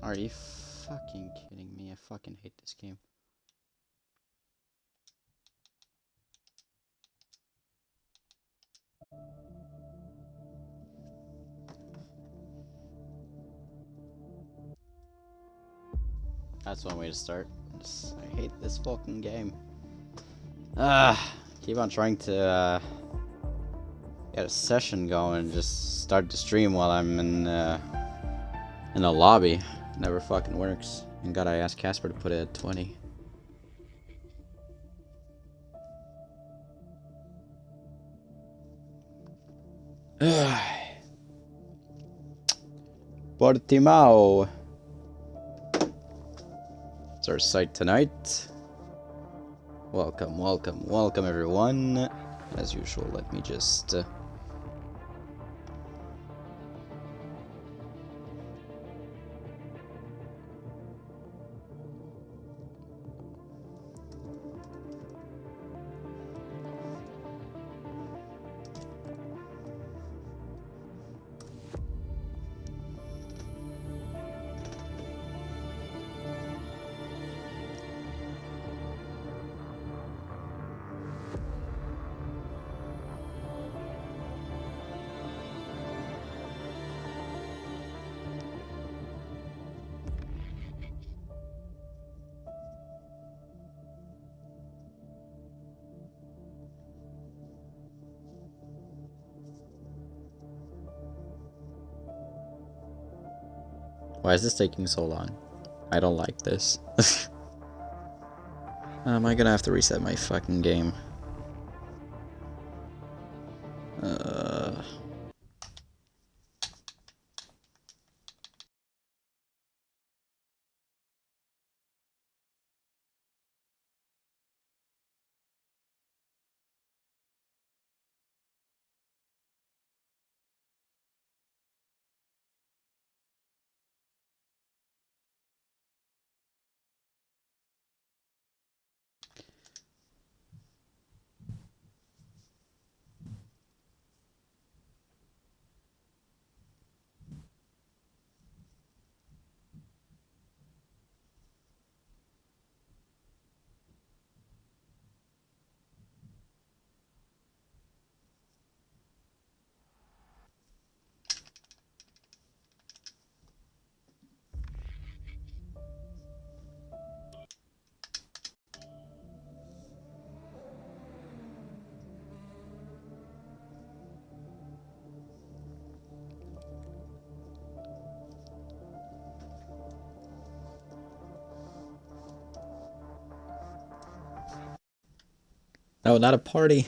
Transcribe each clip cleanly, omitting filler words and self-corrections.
Are you fucking kidding me? I fucking hate this game. That's one way to start. I hate this fucking game. Keep on trying to get a session going and just start the stream while I'm in a lobby. Never fucking works. And God, I asked Casper to put it at 20. Portimao. It's our site tonight. Welcome, welcome, welcome everyone. As usual, let me just... Why is this taking so long? I don't like this. Am I gonna have to reset my fucking game? No, not a party.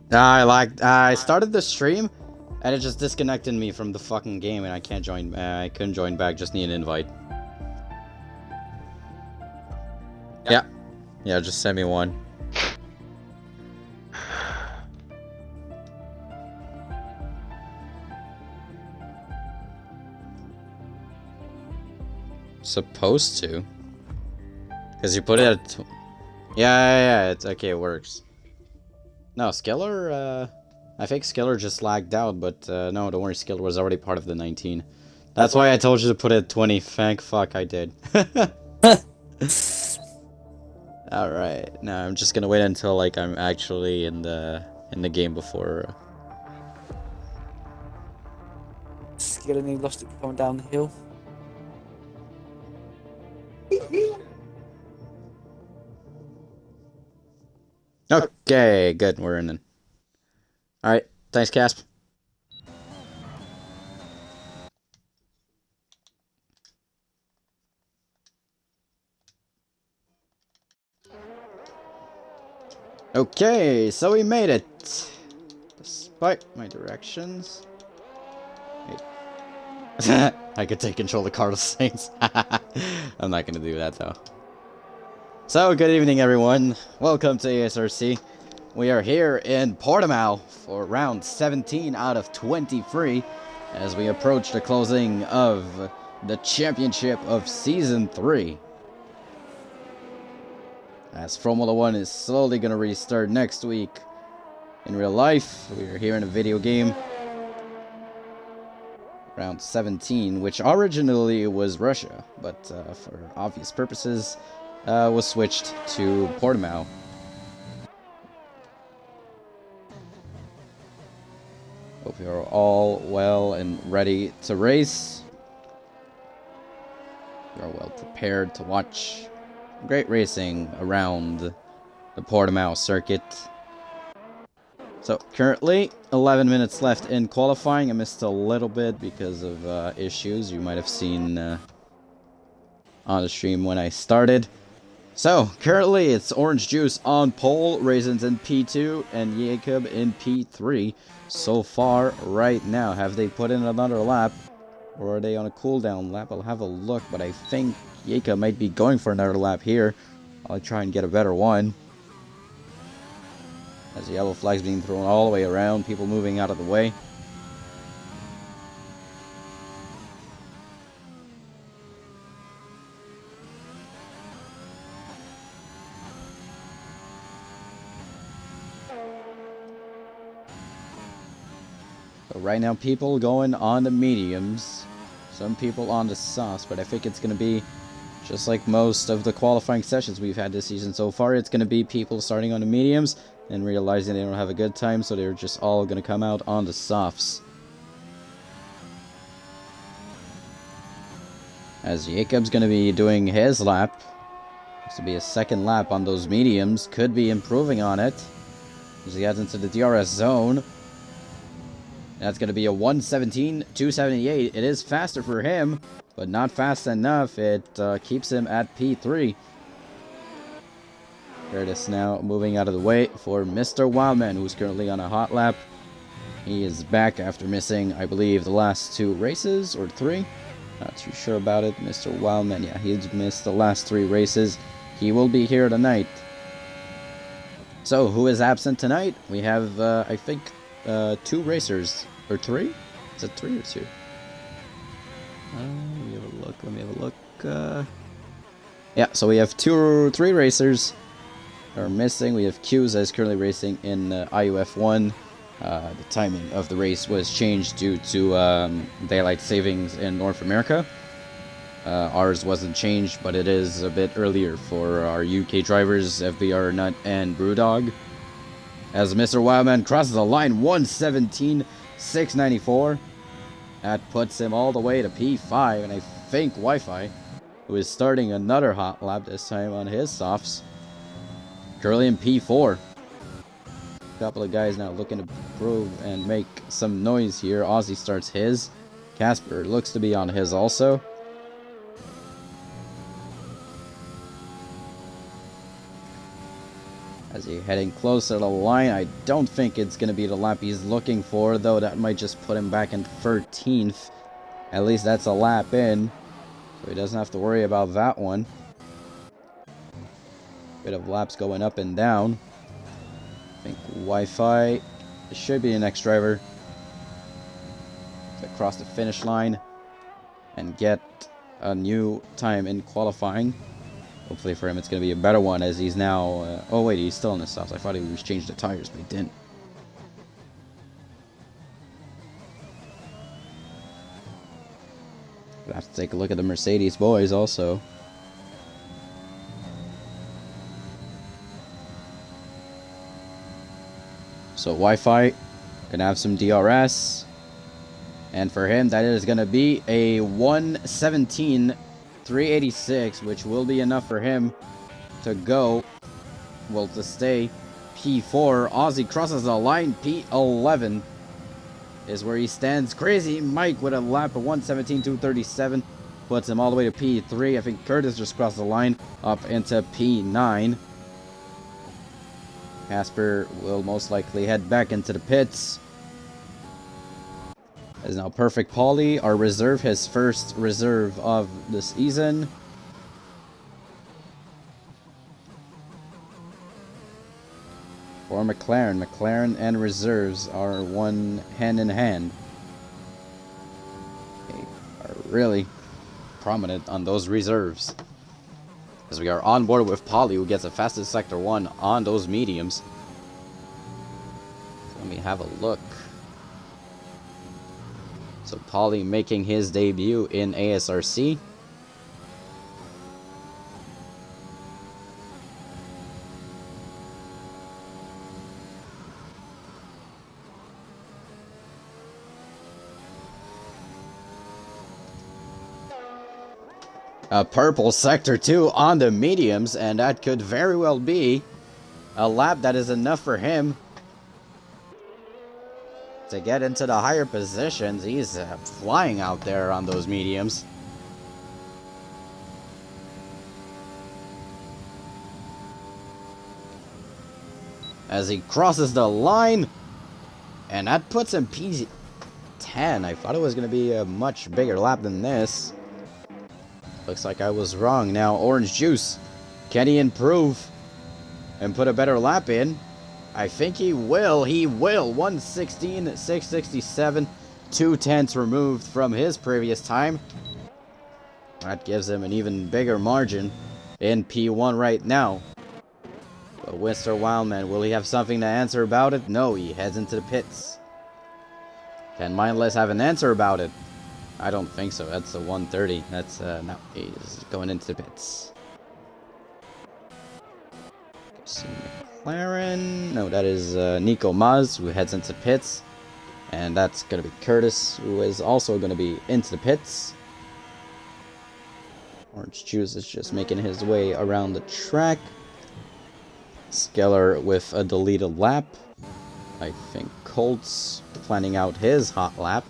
I started the stream and it just disconnected me from the fucking game and I can't join. I couldn't join back. Just need an invite. Yeah, just send me one. Supposed to. Because you put it at... Yeah, it's okay, it works. No, Skiller, I think Skiller just lagged out, but no, don't worry, Skiller was already part of the 19. That's why I told you to put it at 20. Thank fuck I did. Alright, now I'm just gonna wait until, like, I'm actually in the game before... Skiller nearly lost it going down the hill. Okay, good, we're in then. Alright, thanks, Casp. Okay, so we made it. Despite my directions. I could take control of Cardinal Saints. I'm not gonna do that though. So, good evening everyone. Welcome to ASRC. We are here in Portimao for round 17 out of 23 as we approach the closing of the championship of Season 3. As Formula 1 is slowly going to restart next week, in real life. We are here in a video game. Round 17, which originally was Russia, but for obvious purposes, was switched to Portimao. Hope you are all well and ready to race. You are well prepared to watch great racing around the Portimao circuit. So, currently, 11 minutes left in qualifying. I missed a little bit because of issues you might have seen on the stream when I started. So, currently, it's Orange Juice on pole, Raisins in P2, and Jacob in P3. So far, right now, have they put in another lap? Or are they on a cooldown lap? I'll have a look, but I think Jacob might be going for another lap here. I'll try and get a better one. As the yellow flag's being thrown all the way around, people moving out of the way. So right now, people going on the mediums. Some people on the softs, but I think it's going to be just like most of the qualifying sessions we've had this season so far. It's going to be people starting on the mediums and realizing they don't have a good time, so they're just all going to come out on the softs. As Jacob's going to be doing his lap. Looks to be a second lap on those mediums. Could be improving on it as he heads into the DRS zone. That's going to be a 1:17.278. It is faster for him, but not fast enough. It keeps him at P3. Curtis now moving out of the way for Mr. Wildman, who's currently on a hot lap. He is back after missing, I believe, the last 2 races, or 3. Not too sure about it. Mr. Wildman, yeah, he's missed the last 3 races. He will be here tonight. So, who is absent tonight? We have, I think, 2 racers. Or 3? Is it 3 or 2? Let me have a look. Let me have a look. Yeah, so we have 2 or 3 racers are missing. We have Q's that is currently racing in IUF1. The timing of the race was changed due to daylight savings in North America. Ours wasn't changed, but it is a bit earlier for our UK drivers, FBR Nut and Brewdog. As Mr. Wildman crosses the line, 1:17.694. That puts him all the way to P5, and I think Wi-Fi, who is starting another hot lap this time on his softs, currently in P4. A couple of guys now looking to prove and make some noise here. Ozzy starts his. Casper looks to be on his also. As he's heading closer to the line, I don't think it's going to be the lap he's looking for, though that might just put him back in 13th. At least that's a lap in, so he doesn't have to worry about that one. Bit of laps going up and down. I think Wi-Fi should be the next driver to cross the finish line and get a new time in qualifying. Hopefully for him it's going to be a better one, as he's now... oh wait, he's still in the softs. I thought he was changed the tires, but he didn't. We'll have to take a look at the Mercedes boys also. So Wi-Fi gonna have some DRS, and for him that is gonna be a 1:17.386, which will be enough for him to go, well, to stay P4. Aussie crosses the line. P11 is where he stands. Crazy Mike with a lap of 1:17.237 puts him all the way to P3. I think Curtis just crossed the line up into P9. Casper will most likely head back into the pits. As now Perfect Polly, our reserve, his first reserve of the season. For McLaren and reserves are one hand in hand. They are really prominent on those reserves. As we are on board with Polly, who gets the fastest sector 1 on those mediums. Let me have a look. So Paulie making his debut in ASRC. A purple sector 2 on the mediums, and that could very well be a lap that is enough for him to get into the higher positions. He's flying out there on those mediums. As he crosses the line, and that puts him P10. I thought it was going to be a much bigger lap than this. Looks like I was wrong. Now, Orange Juice, can he improve and put a better lap in? I think he will. He will. 1:16, 6:67, 2/10 removed from his previous time. That gives him an even bigger margin in P1 right now. But Mr. Wildman, will he have something to answer about it? No, he heads into the pits. Can Mindless have an answer about it? I don't think so. That's a 1:30. That's, no, he's going into the pits. See McLaren. No, that is Nico Maz, who heads into pits. And that's going to be Curtis, who is also going to be into the pits. Orange Juice is just making his way around the track. Skeller with a deleted lap. I think Colt's planning out his hot lap.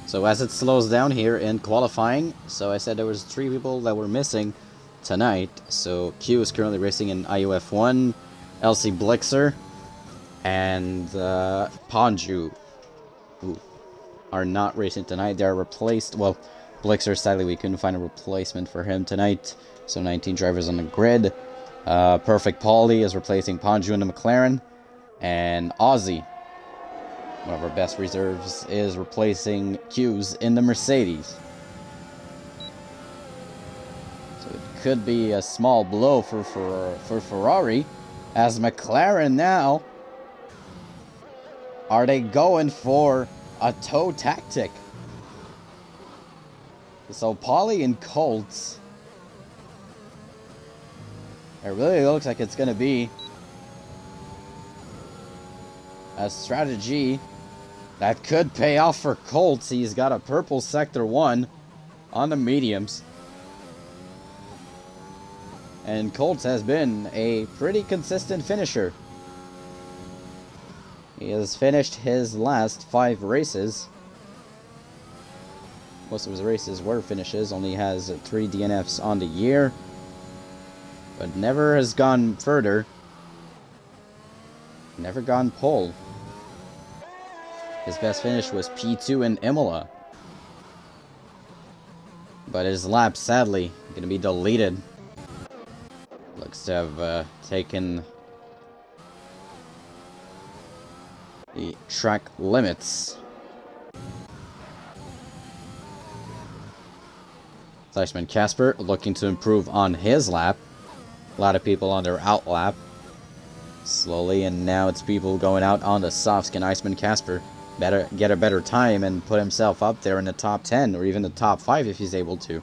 So as it slows down here in qualifying, so I said there was 3 people that were missing tonight. So Q is currently racing in IUF1, LC Blixer, and Ponju, who are not racing tonight. They're replaced. Well, Blixer, sadly, we couldn't find a replacement for him tonight. So 19 drivers on the grid. Perfect Paulie is replacing Ponju in the McLaren, and Aussie, one of our best reserves, is replacing Q's in the Mercedes. So it could be a small blow for Ferrari, as McLaren now, are they going for a toe tactic? So Paulie and Colts, it really looks like it's going to be a strategy that could pay off for Colts. He's got a purple sector 1 on the mediums. And Colts has been a pretty consistent finisher. He has finished his last 5 races. Most of his races were finishes. Only has 3 DNFs on the year. But never has gone further. Never gone pole. His best finish was P2 in Imola. But his lap, sadly, going to be deleted. Looks to have taken the track limits. Fleischmann Casper looking to improve on his lap. A lot of people on their out lap. Slowly, and now it's people going out on the soft skin. Iceman Casper better get a better time and put himself up there in the top 10 or even the top 5 if he's able to.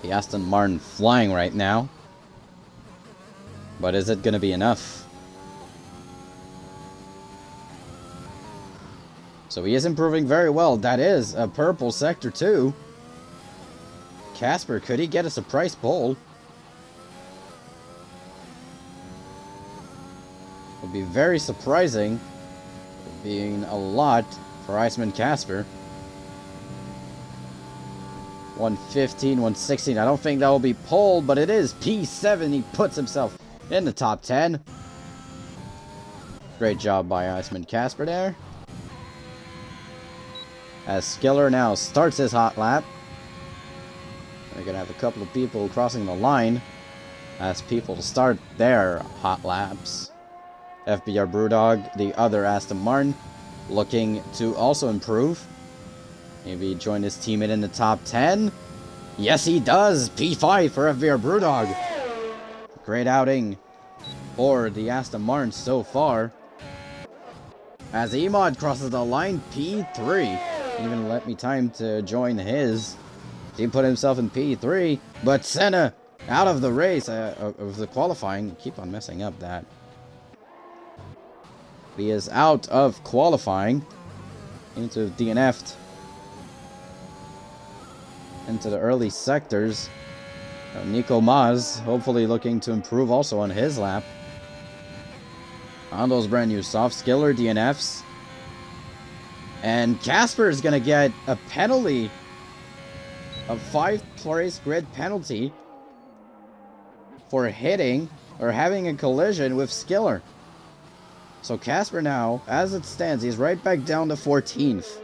The Aston Martin flying right now. But is it going to be enough? So he is improving very well. That is a purple sector 2. Casper, could he get a surprise pole? Would be very surprising. Being a lot for Iceman Casper. 115, 116. I don't think that will be pole, but it is P7. He puts himself in the top 10. Great job by Iceman Casper there. As Skiller now starts his hot lap. We're going to have a couple of people crossing the line as people start their hot laps. FBR Brewdog, the other Aston Martin, looking to also improve. Maybe join his teammate in the top 10. Yes, he does! P5 for FBR Brewdog. Great outing for the Aston Martin so far. As Emod crosses the line, P3. Even let me time to join his. He put himself in P3, but Senna out of the race, of the qualifying. Keep on messing up that. He is out of qualifying. Into DNF'd. Into the early sectors. Nico Maz, hopefully looking to improve also on his lap. On those brand new soft Skiller DNFs. And Casper is going to get a penalty. A 5-place grid penalty. For hitting or having a collision with Skiller. So Casper now, as it stands, he's right back down to 14th.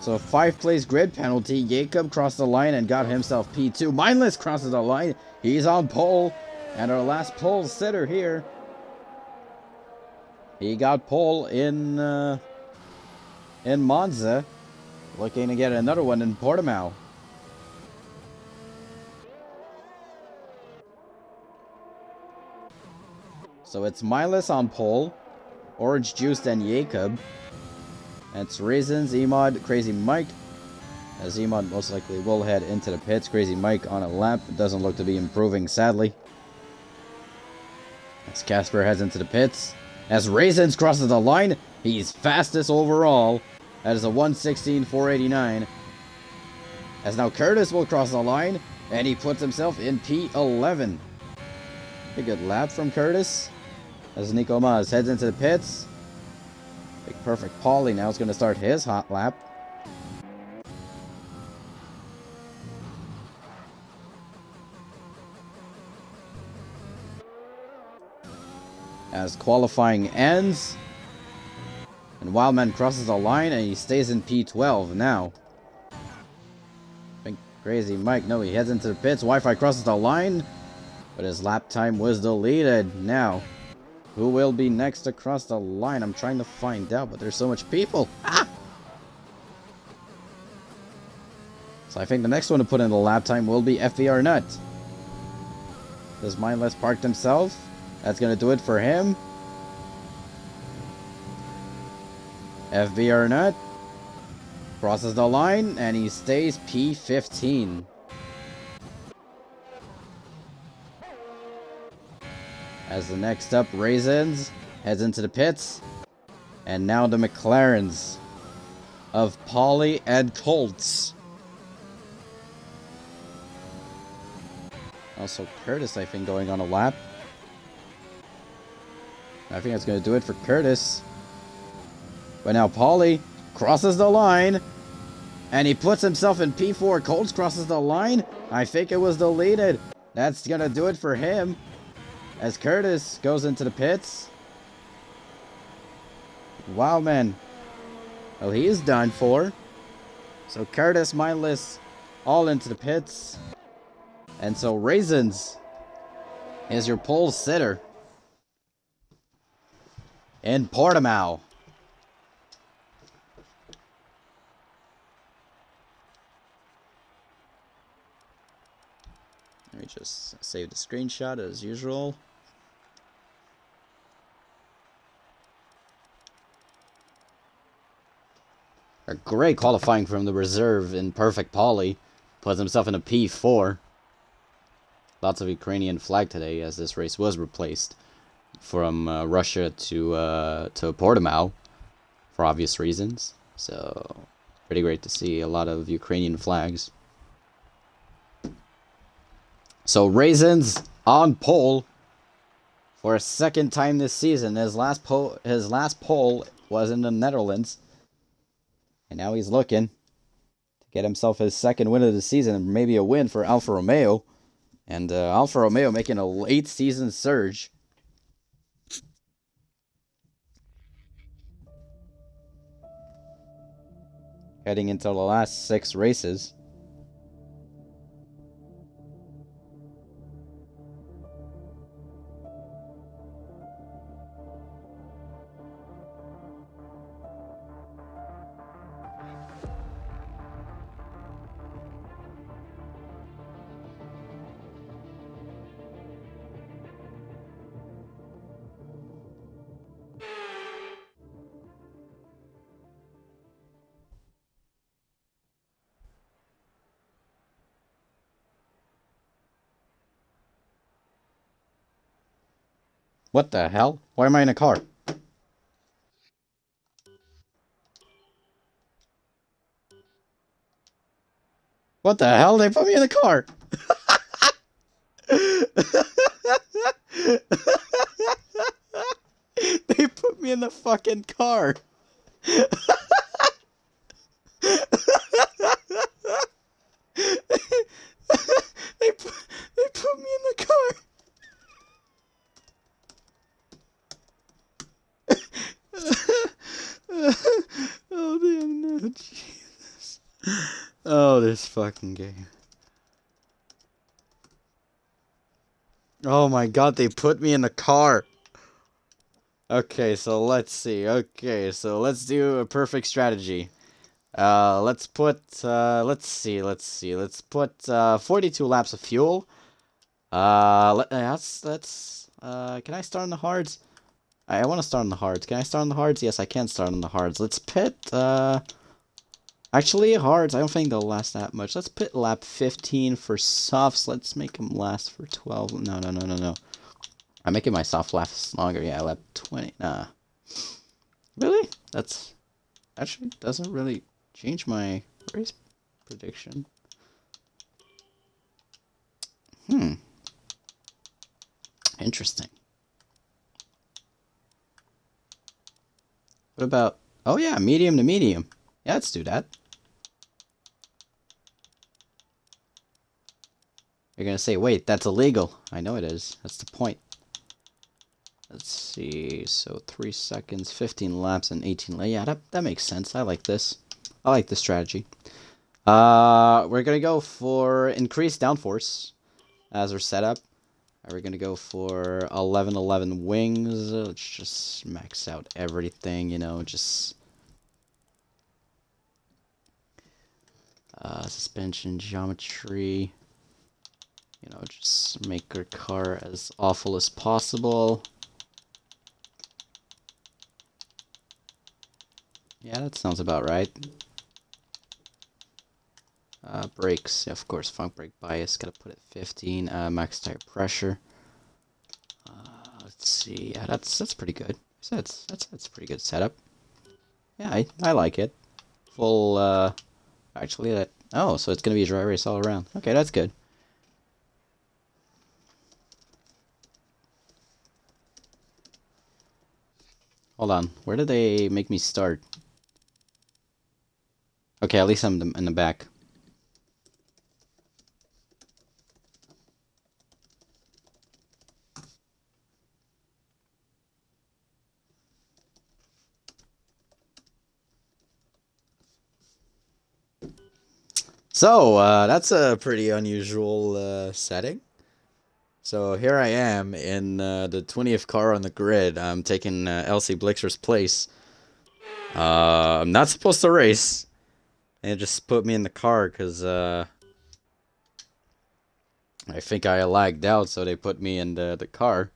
So a 5-place grid penalty. Jacob crossed the line and got himself P2. Mindless crosses the line. He's on pole. And our last pole sitter here. He got pole in Monza. Looking to get another one in Portimao. So it's Mindless on pole. Orange Juice and Jacob. And it's Raisins, Emod, Crazy Mike. As Emod most likely will head into the pits. Crazy Mike on a lap. It doesn't look to be improving, sadly. As Casper heads into the pits. As Raisins crosses the line. He's fastest overall. That is a 1:16.489. As now Curtis will cross the line. And he puts himself in P11. A good lap from Curtis. As Nico Maz heads into the pits. Big perfect Paulie now is going to start his hot lap. As qualifying ends. And Wildman crosses the line and he stays in P12 now. I think Crazy Mike, no, he heads into the pits. Wi-Fi crosses the line. But his lap time was deleted. Now, who will be next to cross the line? I'm trying to find out, but there's so much people. Ah! So I think the next one to put in the lap time will be FVR Nut. Does Mindless parked himself? That's going to do it for him. FVR Nut crosses the line and he stays P15. As the next up, Raisins heads into the pits. And now the McLarens of Paulie and Colts. Also Curtis, I think, going on a lap. I think that's going to do it for Curtis. But now Paulie crosses the line. And he puts himself in P4. Colts crosses the line. I think it was deleted. That's going to do it for him. As Curtis goes into the pits. Wow, man. Well, he is done for. So Curtis, Mindless, all into the pits. And so Raisins is your pole sitter in Portimao. Let me just save the screenshot as usual. A great qualifying from the reserve in perfect Paulie. Puts himself in a P4. Lots of Ukrainian flag today as this race was replaced from Russia to Portimao for obvious reasons. So pretty great to see a lot of Ukrainian flags. So Raisins on pole for a second time this season. His last pole was in the Netherlands. And now he's looking to get himself his second win of the season, and maybe a win for Alfa Romeo. And Alfa Romeo making a late season surge. Heading into the last 6 races. What the hell? Why am I in a car? What the hell? They put me in a car! They put me in the fucking car! they put me in the car! Oh damn no, Jesus. Oh, this fucking game. Oh my god, they put me in the car! Okay, so let's see. Okay, so let's do a perfect strategy. Let's put, let's put, 42 laps of fuel. Can I start on the hards? I want to start on the hards. Can I start on the hards? Yes, I can start on the hards. Let's pit, actually, hards, I don't think they'll last that much. Let's pit lap 15 for softs. Let's make them last for 12. No. I'm making my soft laps longer. Yeah, lap 20. Nah. Really? That's actually doesn't really change my race prediction. Interesting. What about... Oh yeah, medium to medium. Yeah, let's do that. You're gonna say, wait, that's illegal. I know it is. That's the point. Let's see. So 3 seconds, 15 laps, and 18. Yeah, that makes sense. I like this. I like this strategy. We're gonna go for increased downforce as our setup. We're gonna go for 11 wings. Let's just max out everything, you know, just suspension geometry. You know, just make our car as awful as possible. Yeah, that sounds about right. Brakes, yeah, of course, front brake bias, gotta put it 15. Max tire pressure. Let's see, yeah, that's pretty good. So that's a pretty good setup. Yeah, I like it. Full, actually, that. Oh, so it's gonna be a dry race all around. Okay, that's good. Hold on, where did they make me start? Okay, at least I'm in the back. So, that's a pretty unusual setting. So here I am in the 20th car on the grid. I'm taking Elsie Blixer's place. I'm not supposed to race. They just put me in the car because I think I lagged out, so they put me in the car.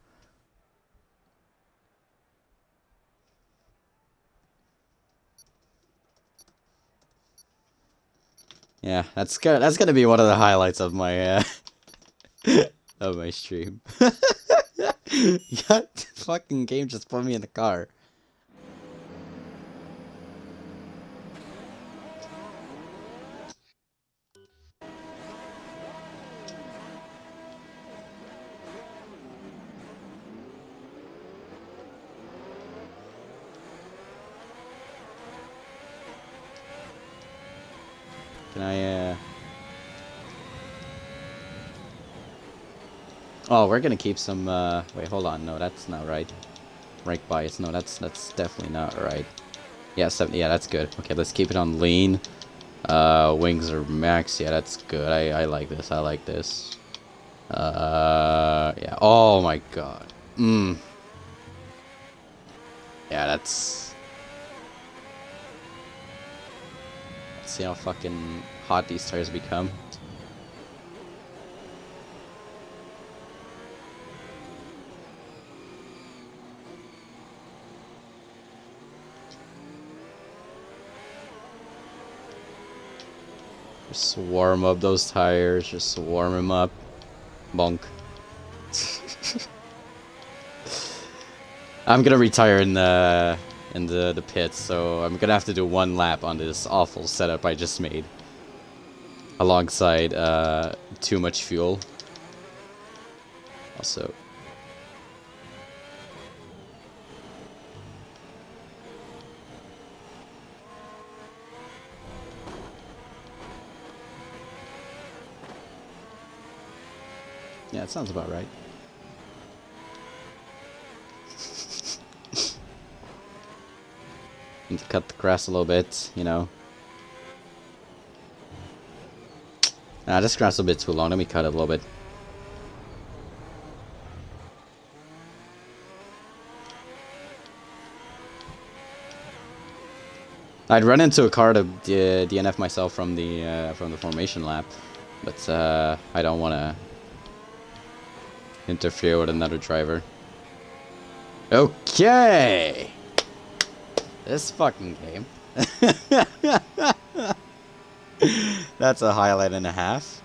Yeah, that's gonna be one of the highlights of my of my stream. Yeah, fucking game just put me in the car. Can I Oh, we're gonna keep some, wait, hold on, no, that's not right. Brake bias, no, that's definitely not right. Yeah, 70. Yeah, that's good. Okay, let's keep it on lean. Wings are max. Yeah, that's good. I like this. I like this. Yeah. Oh my god. Yeah, that's... Let's see how fucking hot these tires become. Just warm up those tires. Just warm them up. Bonk. I'm gonna retire in the pits, so I'm gonna have to do one lap on this awful setup I just made, alongside too much fuel. Also, yeah, it sounds about right. Need to cut the grass a little bit, you know. Nah, this grass is a bit too long. Let me cut it a little bit. I'd run into a car to DNF myself from the formation lap, but I don't want to interfere with another driver. Okay. This fucking game. That's a highlight and a half.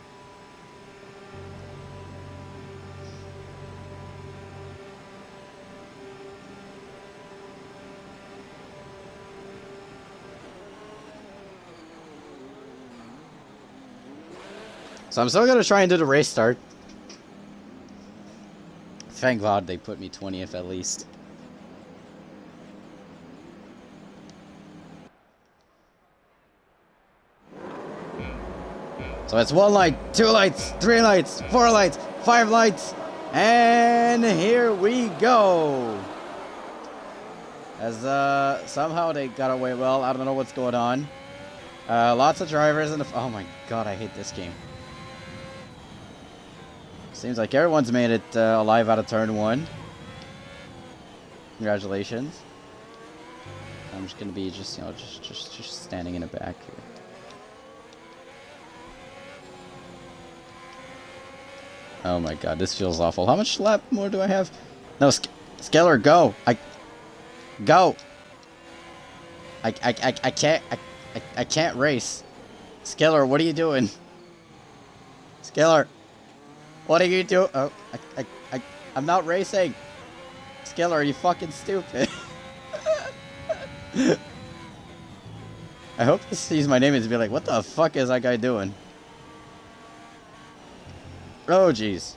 So I'm still gonna try and do the race start. Thank God they put me 20th at least. So it's 1 light, 2 lights, 3 lights, 4 lights, 5 lights, and here we go. As somehow they got away well. I don't know what's going on. Lots of drivers in the... Oh my god, I hate this game. Seems like everyone's made it alive out of turn 1. Congratulations. I'm just gonna be just, you know, just standing in the back here. Oh my god, this feels awful. How much lap more do I have? No, Skeller, go! Go! I can't race. Skeller, what are you doing? Skeller, what are you doing? Oh, I'm not racing. Skeller, are you fucking stupid? I hope he sees my name and be like, what the fuck is that guy doing? Oh, jeez.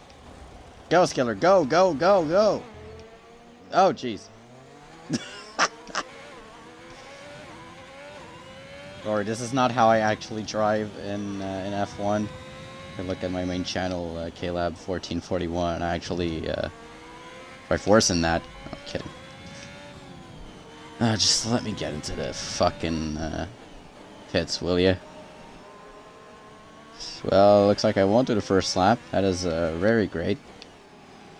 Go, Skiller. Go, go, go, go. Oh, jeez. Or this is not how I actually drive in F1. You can look at my main channel, KLab1441. I actually drive worse than that. No, I'm kidding. Just let me get into the fucking pits, will ya? Well, looks like I won't do the first lap. That is very great.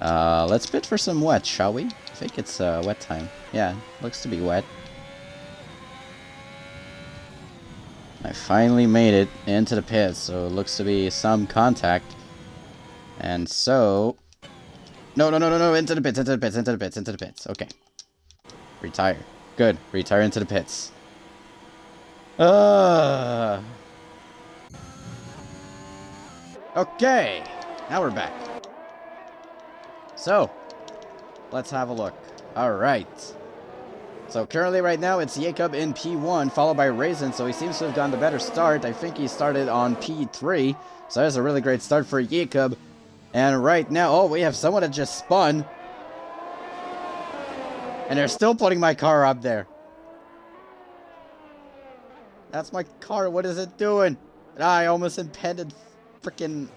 Let's pit for some wet, shall we? I think it's wet time. Yeah, looks to be wet. I finally made it into the pits, so it looks to be some contact. And so... No, into the pits, into the pits, into the pits, into the pits. Okay. Retire. Good. Retire into the pits. Okay, now we're back. So, let's have a look. Alright. So currently right now it's Jacob in P1, followed by Raisin, so he seems to have gotten the better start. I think he started on P3, so that's a really great start for Jacob. And right now, oh, we have someone that just spun. And they're still putting my car up there. That's my car, what is it doing? I almost impeded freaking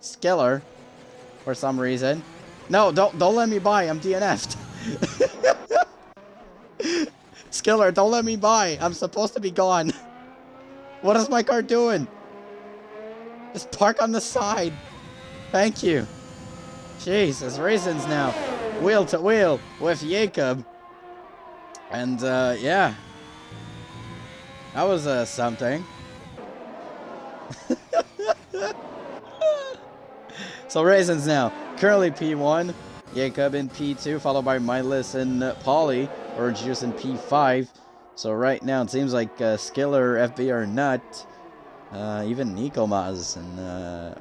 Skiller for some reason. No, don't let me by. I'm DNF'd. Skiller, don't let me by. I'm supposed to be gone. What is my car doing? Just park on the side. Thank you. Jesus, raisins now. Wheel to wheel with Jacob. And, yeah. That was, something. So raisins now. Currently P1. Jacob in P2, followed by Miles and Polly. Orange Juice in P5. So right now it seems like Skiller, FB are not. Even Nico Maz and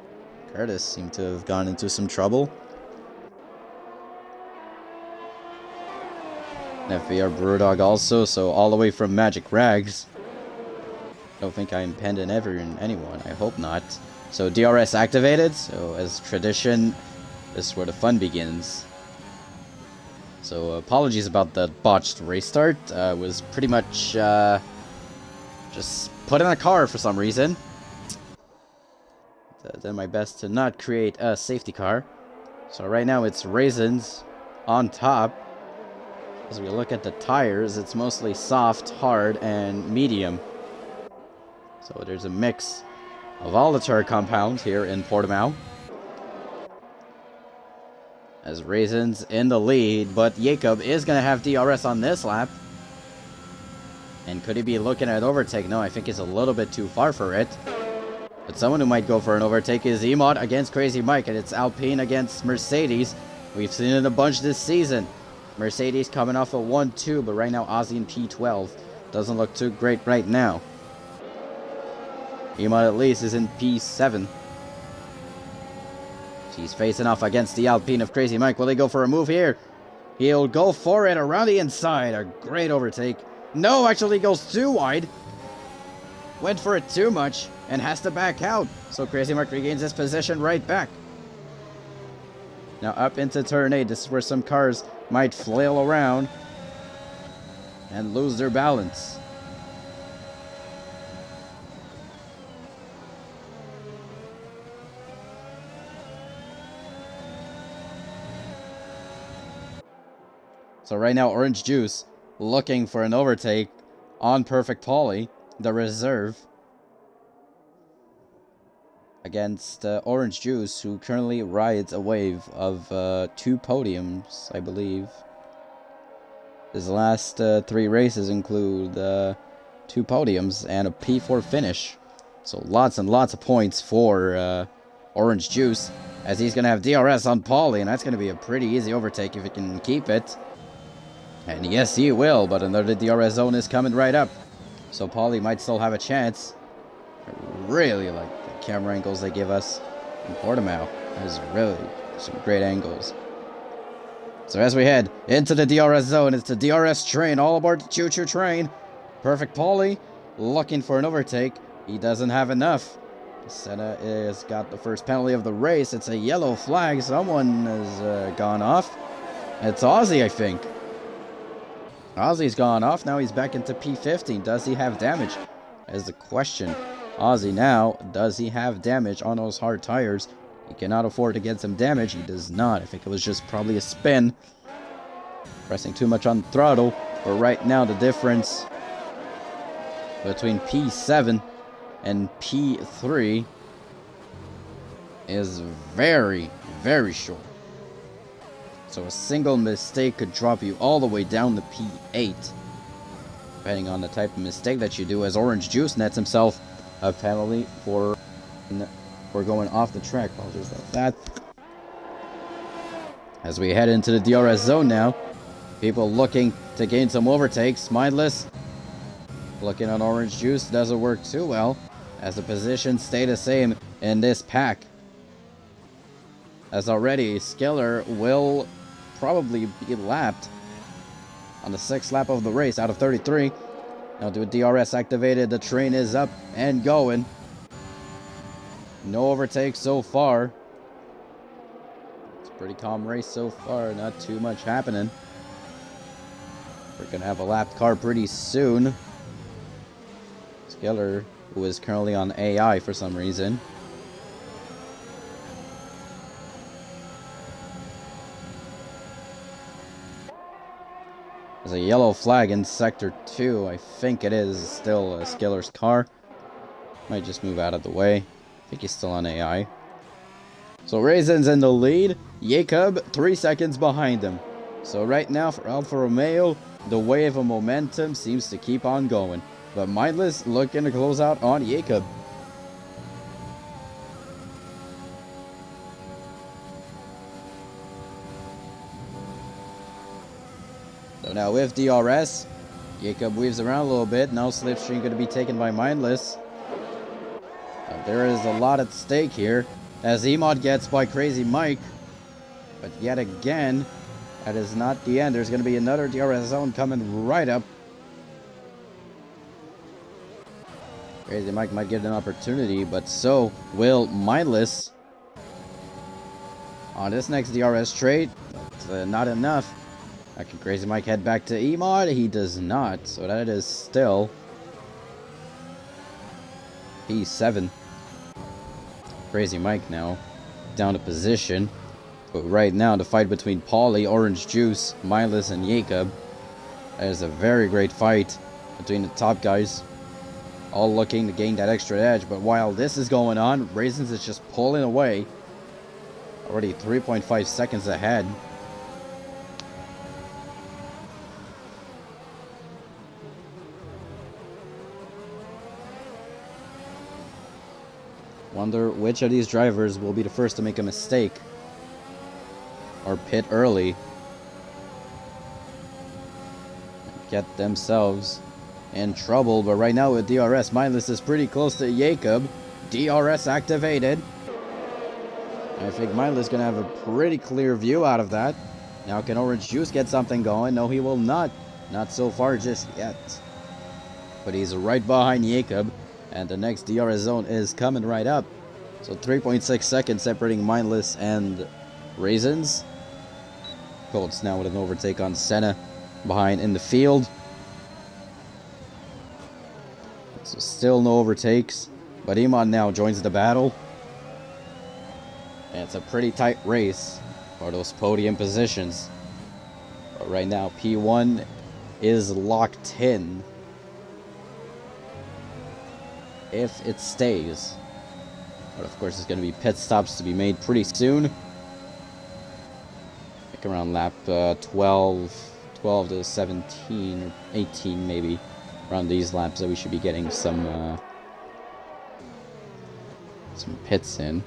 Curtis seem to have gone into some trouble. FB are Brewdog also, so all the way from Magic Rags. Don't think I'm pending anyone. I hope not. So DRS activated. So as tradition, this is where the fun begins. So apologies about the botched restart. Was pretty much just put in a car for some reason. Did my best to not create a safety car. So right now it's raisins on top. As we look at the tires, it's mostly soft, hard, and medium. So there's a mix of all the tire compounds here in Portimao. As Raisins in the lead, but Jacob is going to have DRS on this lap. And could he be looking at overtake? No, I think he's a little bit too far for it. But someone who might go for an overtake is Emod against Crazy Mike, and it's Alpine against Mercedes. We've seen it a bunch this season. Mercedes coming off a 1-2, but right now Ozzy in P12. Doesn't look too great right now. Emod at least is in P7. He's facing off against the Alpine of Crazy Mike. Will he go for a move here? He'll go for it around the inside. A great overtake. No, actually goes too wide. Went for it too much and has to back out. So Crazy Mike regains his position right back. Now up into turn 8. This is where some cars might flail around and lose their balance. So right now, Orange Juice looking for an overtake on Perfect Polly, the reserve, against Orange Juice, who currently rides a wave of 2 podiums, I believe. His last 3 races include 2 podiums and a P4 finish. So lots and lots of points for Orange Juice, as he's going to have DRS on Polly, and that's going to be a pretty easy overtake if he can keep it. And yes, he will, but another DRS zone is coming right up. So Polly might still have a chance. I really like the camera angles they give us in Portimao. There's really some great angles. So as we head into the DRS zone, it's the DRS train. All aboard the choo-choo train. Perfect Polly looking for an overtake. He doesn't have enough. Senna has got the first penalty of the race. It's a yellow flag. Someone has gone off. It's Ozzy, I think. Ozzy's gone off. Now he's back into P15. Does he have damage? Is the question. Ozzy now, does he have damage on those hard tires? He cannot afford to get some damage. He does not. I think it was just probably a spin. Pressing too much on the throttle. But right now the difference between P7 and P3 is very, very short. So a single mistake could drop you all the way down to P8. Depending on the type of mistake that you do, as Orange Juice nets himself a penalty for going off the track. Apologies about that. As we head into the DRS zone now, people looking to gain some overtakes. Mindless looking on Orange Juice, doesn't work too well, as the positions stay the same in this pack. As already, Skiller will probably be lapped on the 6th lap of the race out of 33. Now do a DRS activated, the train is up and going. No overtakes so far. It's a pretty calm race so far, not too much happening. We're gonna have a lapped car pretty soon. Skiller, who is currently on AI for some reason. As There's a yellow flag in Sector 2. I think it is still Skiller's car. Might just move out of the way. I think he's still on AI. So Raisin's in the lead. Jacob 3 seconds behind him. So right now for Alfa Romeo, the wave of momentum seems to keep on going. But Mindless looking to close out on Jacob. So now with DRS, Jacob weaves around a little bit. Now slipstream going to be taken by Mindless. There is a lot at stake here as Emod gets by Crazy Mike. But yet again, that is not the end. There's going to be another DRS zone coming right up. Crazy Mike might get an opportunity, but so will Mindless. On this next DRS straight, but not enough. Can Crazy Mike head back to Emod? He does not, so that is still P7. Crazy Mike now down to position. But right now, the fight between Paulie, Orange Juice, Mindless, and Jacob. That is a very great fight between the top guys. All looking to gain that extra edge. But while this is going on, Raisins is just pulling away. Already 3.5 seconds ahead. Wonder which of these drivers will be the first to make a mistake. Or pit early. Get themselves in trouble. But right now with DRS, Mindless is pretty close to Jacob. DRS activated. I think Mindless is going to have a pretty clear view out of that. Now can Orange Juice get something going? No, he will not. Not so far just yet. But he's right behind Jacob. And the next DRS zone is coming right up. So 3.6 seconds separating Mindless and Raisins. Colts now with an overtake on Senna behind in the field. So still no overtakes. But Iman now joins the battle. And it's a pretty tight race for those podium positions. But right now P1 is locked in. If it stays. But of course, there's going to be pit stops to be made pretty soon. Like around lap 12 to 17, or 18 maybe. Around these laps that we should be getting some pits in.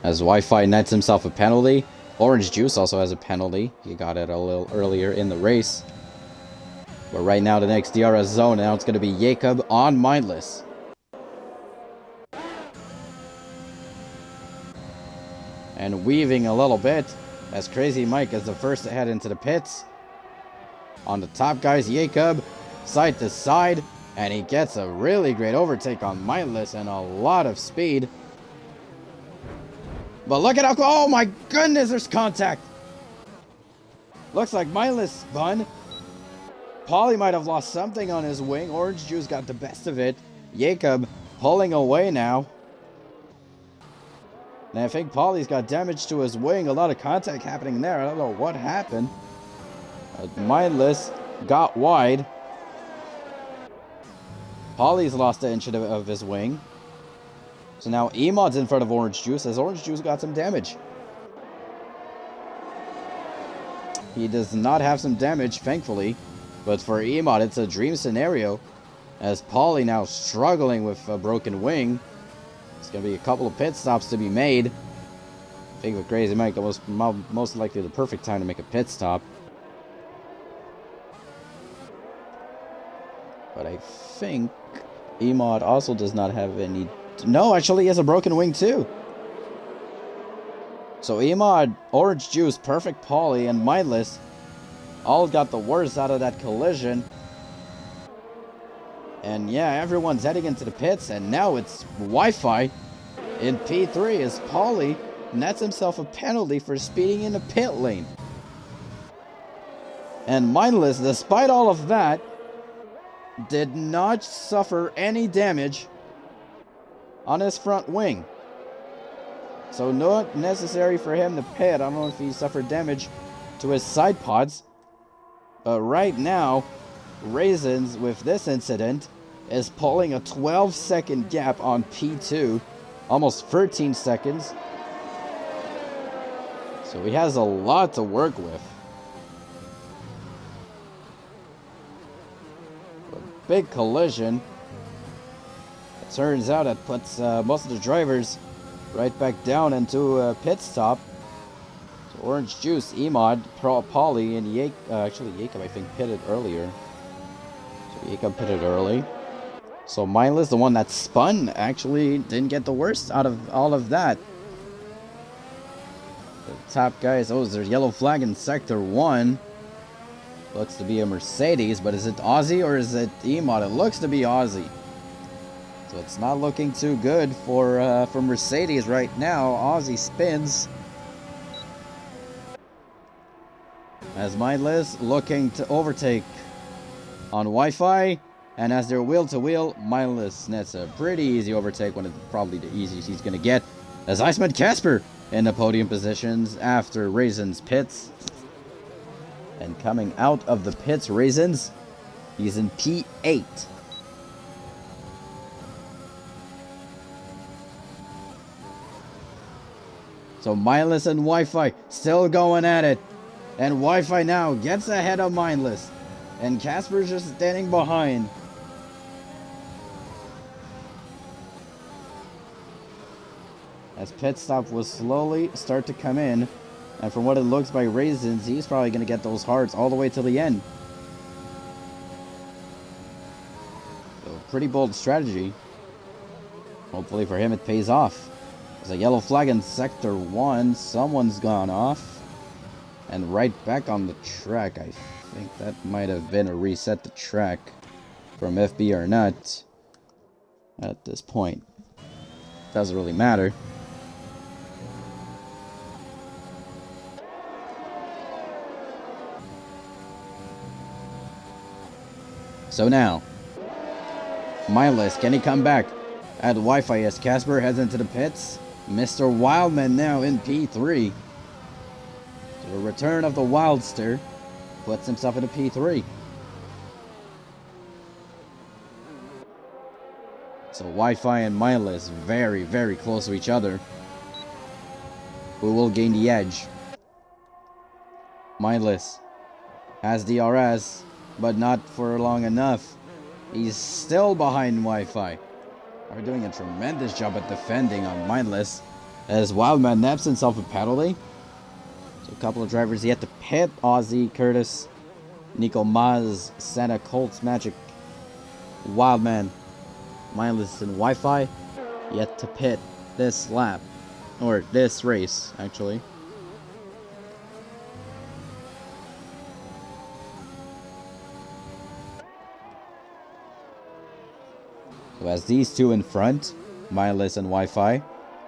As Wi-Fi nets himself a penalty. Orange Juice also has a penalty. He got it a little earlier in the race. But right now, the next DRS zone, now it's going to be Jacob on Mindless. And weaving a little bit, as Crazy Mike is the first to head into the pits. On the top guys, Jacob, side to side, and he gets a really great overtake on Mindless and a lot of speed. But look at how, oh my goodness, there's contact. Looks like Mindless spun. Paulie might have lost something on his wing. Orange Juice got the best of it. Jacob pulling away now. And I think Paulie's got damage to his wing. A lot of contact happening there. I don't know what happened. Mindless got wide. Paulie's lost an inch of his wing. So now Emod's in front of Orange Juice as Orange Juice got some damage. He does not have some damage, thankfully. But for Emod, it's a dream scenario. As Paulie now struggling with a broken wing. It's going to be a couple of pit stops to be made. I think with Crazy Mike, it was most likely the perfect time to make a pit stop. But I think Emod also does not have any... No, actually he has a broken wing too. So Emod, Orange Juice, Perfect Paulie, and Mindless all got the worst out of that collision. And yeah, everyone's heading into the pits, and now it's Wi-Fi in P3 as Paulie nets himself a penalty for speeding in the pit lane. And Mindless, despite all of that, did not suffer any damage on his front wing. So not necessary for him to pit. I don't know if he suffered damage to his side pods. But right now, Raisins, with this incident, is pulling a 12-second gap on P2. Almost 13 seconds. So he has a lot to work with. A big collision. It turns out it puts most of the drivers right back down into a pit stop. So Orange Juice, Emod, Polly, and actually Jacob I think pitted earlier. So Jacob pitted early. So Mindless, the one that spun, actually didn't get the worst out of all of that. The top guys, oh, there's yellow flag in Sector 1. Looks to be a Mercedes, but is it Aussie or is it Emod? It looks to be Aussie. So it's not looking too good for Mercedes right now. Aussie spins. As Mindless looking to overtake on Wi-Fi. And as they're wheel-to-wheel, Mindless nets a pretty easy overtake, one of probably the easiest he's going to get. As Iceman Casper in the podium positions after Raisins pits. And coming out of the pits, Raisins, he's in P8. So Mindless and Wi-Fi still going at it. And Wi-Fi now gets ahead of Mindless. And Casper's just standing behind. As pit stop will slowly start to come in. And from what it looks by Raisins, he's probably going to get those hearts all the way to the end. So pretty bold strategy. Hopefully for him it pays off. There's a yellow flag in Sector 1. Someone's gone off. And right back on the track. I think that might have been a reset the track from FB or not. At this point. Doesn't really matter. So now, Mindless, can he come back? At Wi-Fi as Casper heads into the pits. Mr. Wildman now in P3. So the return of the Wildster puts himself into P3. So Wi-Fi and Mindless very, very close to each other. Who will gain the edge? Mindless has DRS, but not for long enough. He's still behind Wi-Fi. Are doing a tremendous job at defending on Mindless. As Wildman naps himself a penalty. So a couple of drivers yet to pit. Aussie, Curtis, Nico Maz, Senna, Colts, Magic, Wildman, Mindless, and Wi-Fi yet to pit this lap. Or this race, actually. So as these two in front, Mindless and Wi-Fi,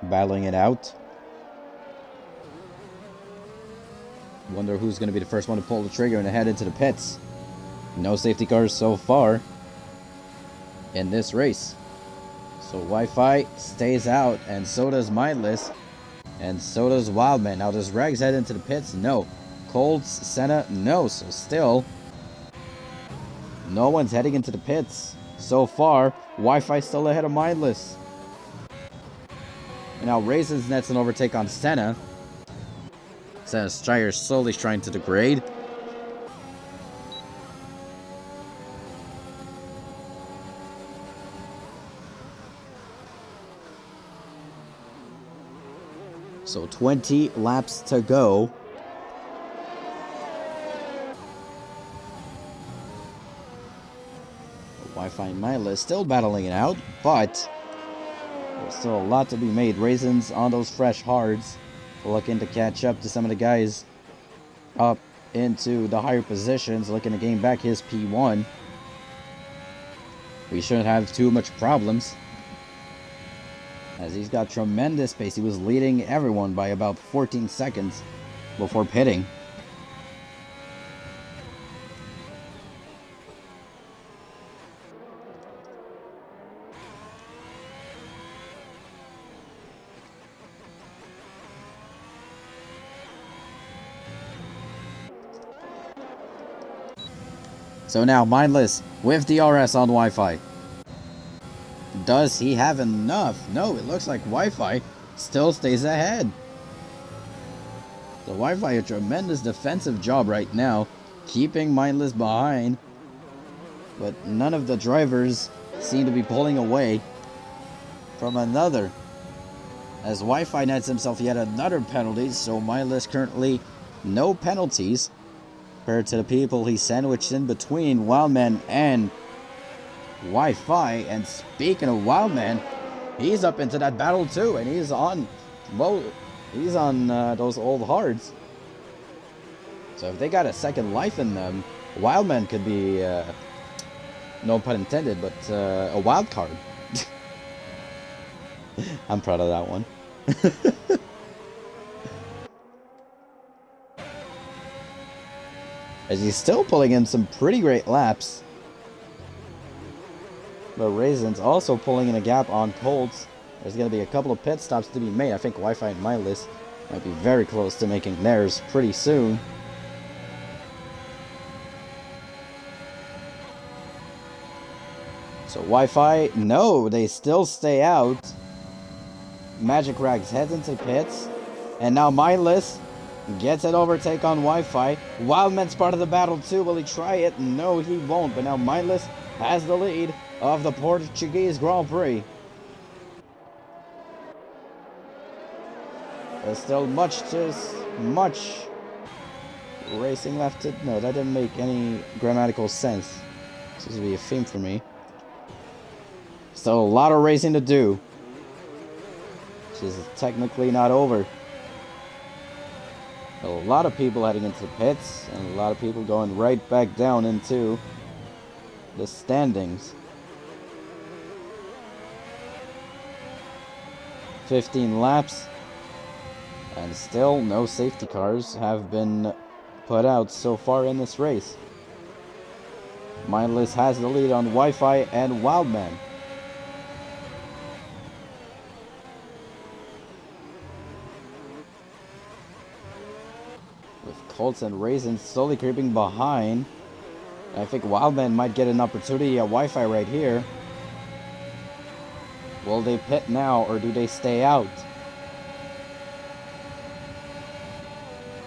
battling it out. Wonder who's going to be the first one to pull the trigger and head into the pits. No safety cars so far in this race. So Wi-Fi stays out, and so does Mindless, and so does Wildman. Now does Rags head into the pits? No. Colts, Senna? No. So still, no one's heading into the pits. So far, Wi-Fi still ahead of Mindless. And now Raisins nets an overtake on Senna. Senna's tire slowly trying to degrade. So 20 laps to go. Wi-Fi and Mindless still battling it out, but there's still a lot to be made. Raisins on those fresh hards, looking to catch up to some of the guys up into the higher positions, looking to gain back his P1. We shouldn't have too much problems, as he's got tremendous pace. He was leading everyone by about 14 seconds before pitting. So now, Mindless with DRS on Wi-Fi. Does he have enough? No, it looks like Wi-Fi still stays ahead. The Wi-Fi a tremendous defensive job right now, keeping Mindless behind. But none of the drivers seem to be pulling away from another. As Wi-Fi nets himself yet another penalty, so Mindless currently no penalties compared to the people he sandwiched in between Wildman and Wi-Fi. And speaking of Wildman, he's up into that battle too, and he's on, well, he's on those old hards. So if they got a second life in them, Wildman could be, no pun intended, but a wild card. I'm proud of that one. As he's still pulling in some pretty great laps. But Raisin's also pulling in a gap on Colts. There's going to be a couple of pit stops to be made. I think Wi-Fi and Mindless might be very close to making theirs pretty soon. So Wi-Fi, no, they still stay out. Magic Rags heads into pits. And now Mindless gets an overtake on Wi-Fi. Wildman's part of the battle too. Will he try it? No, he won't. But now Mindless has the lead of the Portuguese Grand Prix. There's still much racing left to... No, that didn't make any grammatical sense. This is to be a theme for me. Still a lot of racing to do. Which is technically not over. A lot of people heading into the pits, and a lot of people going right back down into the standings. 15 laps, and still no safety cars have been put out so far in this race. Mindless has the lead on Wi-Fi and Wildman. With Colts and Raisin slowly creeping behind. I think Wildman might get an opportunity at Wi-Fi right here. Will they pit now, or do they stay out?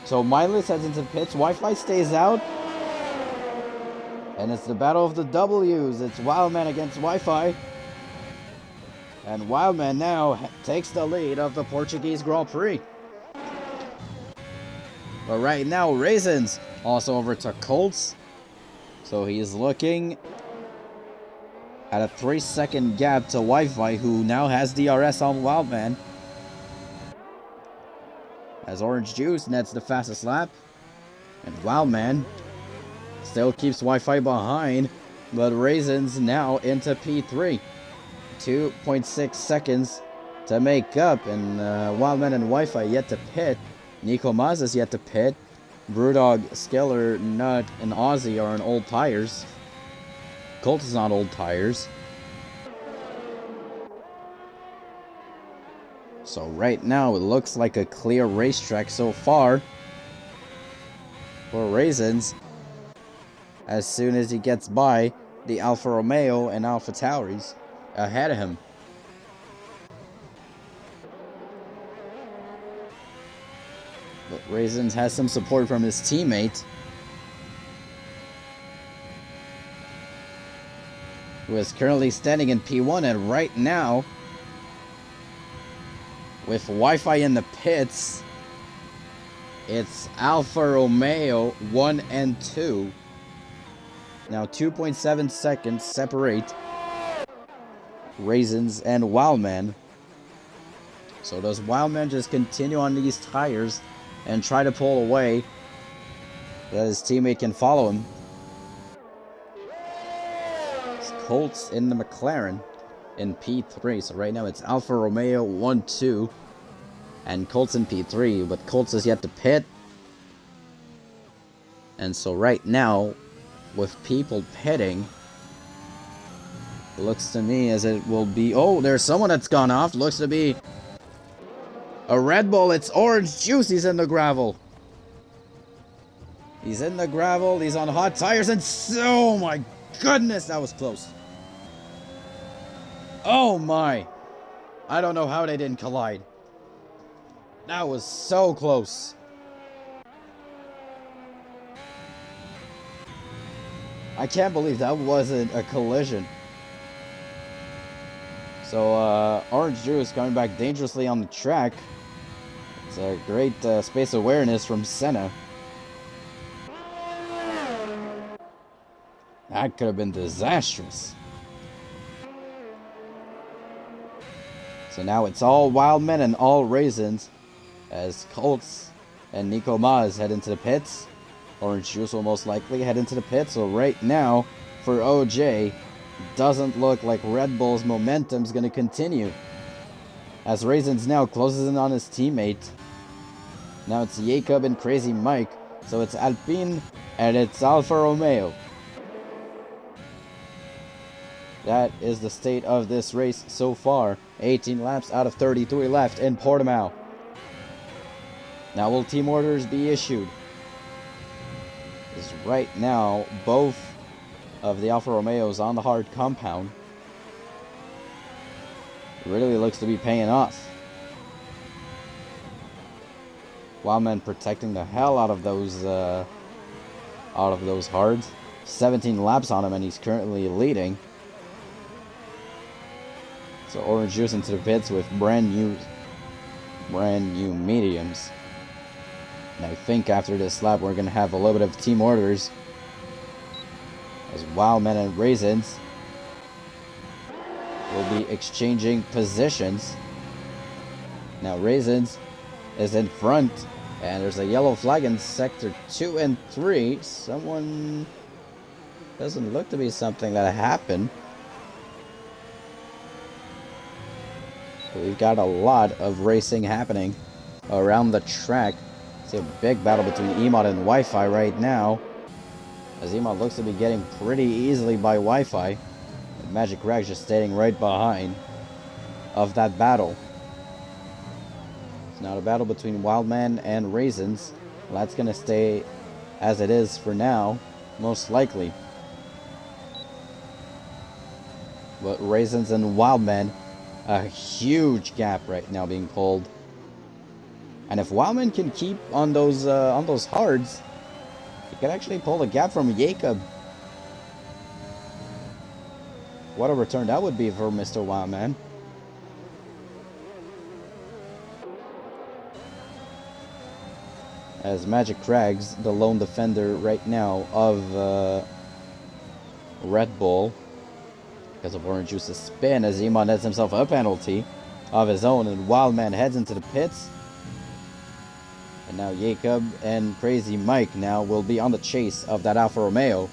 So Mindless heads into pits, Wi-Fi stays out. And it's the battle of the W's. It's Wildman against Wi-Fi. And Wildman now takes the lead of the Portuguese Grand Prix. But right now, Raisins also over to Colts. So he's looking at a 3-second gap to Wi-Fi, who now has DRS on Wildman. As Orange Juice nets the fastest lap. And Wildman still keeps Wi-Fi behind. But Raisins now into P3. 2.6 seconds to make up. And Wildman and Wi-Fi yet to pit. Nico Mazza's yet to pit. Brewdog, Skiller, Nut, and Aussie are on old tires. Colt is on old tires. So right now it looks like a clear racetrack so far for Raisins. As soon as he gets by the Alfa Romeo and Alfa Tauris ahead of him. But Raisins has some support from his teammate, who is currently standing in P1, and right now, with Wi-Fi in the pits, it's Alfa Romeo 1 and 2. Now 2.7 seconds separate Raisins and Wildman. So does Wildman just continue on these tires and try to pull away so that his teammate can follow him? It's Colts in the McLaren in P3. So right now it's Alfa Romeo 1-2 and Colts in P3, but Colts is yet to pit. And so right now, with people pitting, it looks to me as it will be... Oh, there's someone that's gone off. Looks to be a Red Bull. It's Orange Juice. He's in the gravel. He's in the gravel, he's on hot tires, and oh my goodness, that was close. Oh my. I don't know how they didn't collide. That was so close. I can't believe that wasn't a collision. So, Orange Juice coming back dangerously on the track. It's a great space awareness from Senna. That could have been disastrous. So now it's all Wildmen and all Raisins as Colts and Nico Maz head into the pits. Orange Juice will most likely head into the pits. So right now, for OJ, doesn't look like Red Bull's momentum's going to continue. As Raisins now closes in on his teammate. Now it's Jacob and Crazy Mike. So it's Alpine and it's Alfa Romeo. That is the state of this race so far. 18 laps out of 33 left in Portimao. Now will team orders be issued? Because right now, both of the Alfa Romeos on the hard compound. It really looks to be paying off. Wildman protecting the hell out of those hards. 17 laps on him and he's currently leading. So Orange Juice into the pits with brand new mediums. And I think after this lap we're going to have a little bit of team orders. As Wildmen and Raisins will be exchanging positions. Now Raisins is in front. And there's a yellow flag in sector 2 and 3. Someone doesn't look to be something that happened. We've got a lot of racing happening around the track. It's a big battle between Emot and Wi-Fi right now. As Emot looks to be getting pretty easily by Wi-Fi. And Magic Rag's just staying right behind of that battle. It's now a battle between Wildman and Raisins. Well, that's going to stay as it is for now, most likely. But Raisins and Wildman, a huge gap right now being pulled. And if Wildman can keep on those hards, he can actually pull the gap from Jacob. What a return that would be for Mr. Wildman. As Magic Crags, the lone defender right now of Red Bull, because of Orange Juice's spin, as Emot nets himself a penalty of his own, and Wildman heads into the pits. And now Jacob and Crazy Mike now will be on the chase of that Alfa Romeo.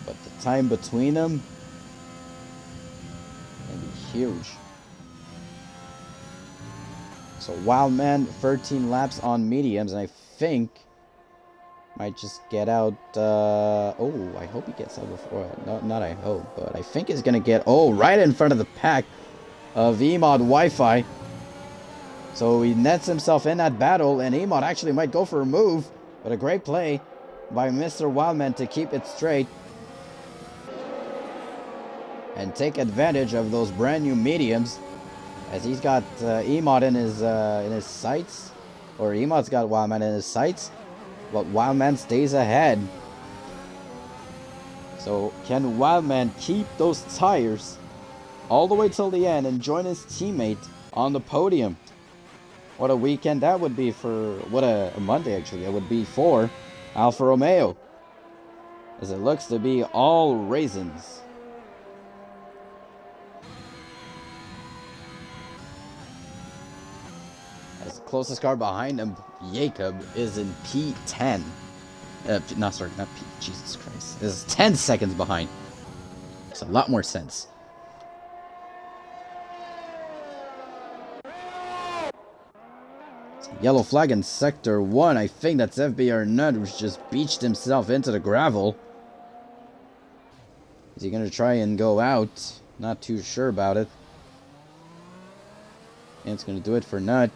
But the time between them can be huge. So Wildman, 13 laps on mediums, and I think might just get out. Oh, I hope he gets out before. No, not I hope, but I think he's gonna get. Oh, right in front of the pack of Emot Wi-Fi. So he nets himself in that battle, and Emot actually might go for a move, but a great play by Mr. Wildman to keep it straight and take advantage of those brand new mediums, as he's got Emot in his sights, or Emot's got Wildman in his sights, but Wildman stays ahead. So can Wildman keep those tires all the way till the end and join his teammate on the podium? What a weekend that would be for, what a Monday actually, it would be for Alfa Romeo, as it looks to be all Raisins. As the closest car behind him, Jacob, is in P10. Not P, Jesus Christ. Is 10 seconds behind. Makes a lot more sense. Yellow flag in sector 1. I think that's FBR Nut, who's just beached himself into the gravel. Is he gonna try and go out? Not too sure about it. And it's gonna do it for Nut.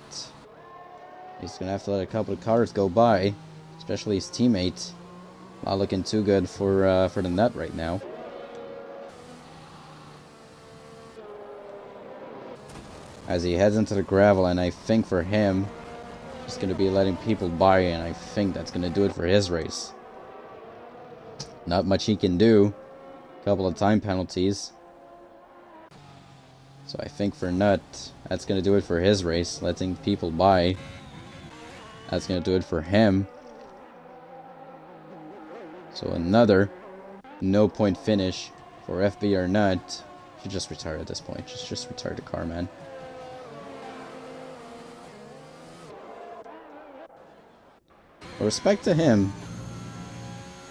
He's gonna have to let a couple of cars go by, especially his teammate. Not looking too good for the nut right now. As he heads into the gravel, and I think for him, he's gonna be letting people by, and I think that's gonna do it for his race. Not much he can do. A couple of time penalties. So I think for Nut, that's gonna do it for his race, letting people by. That's gonna do it for him. So another no point finish for FB or Nut. Should just retire at this point. Just retire the car, man. With respect to him,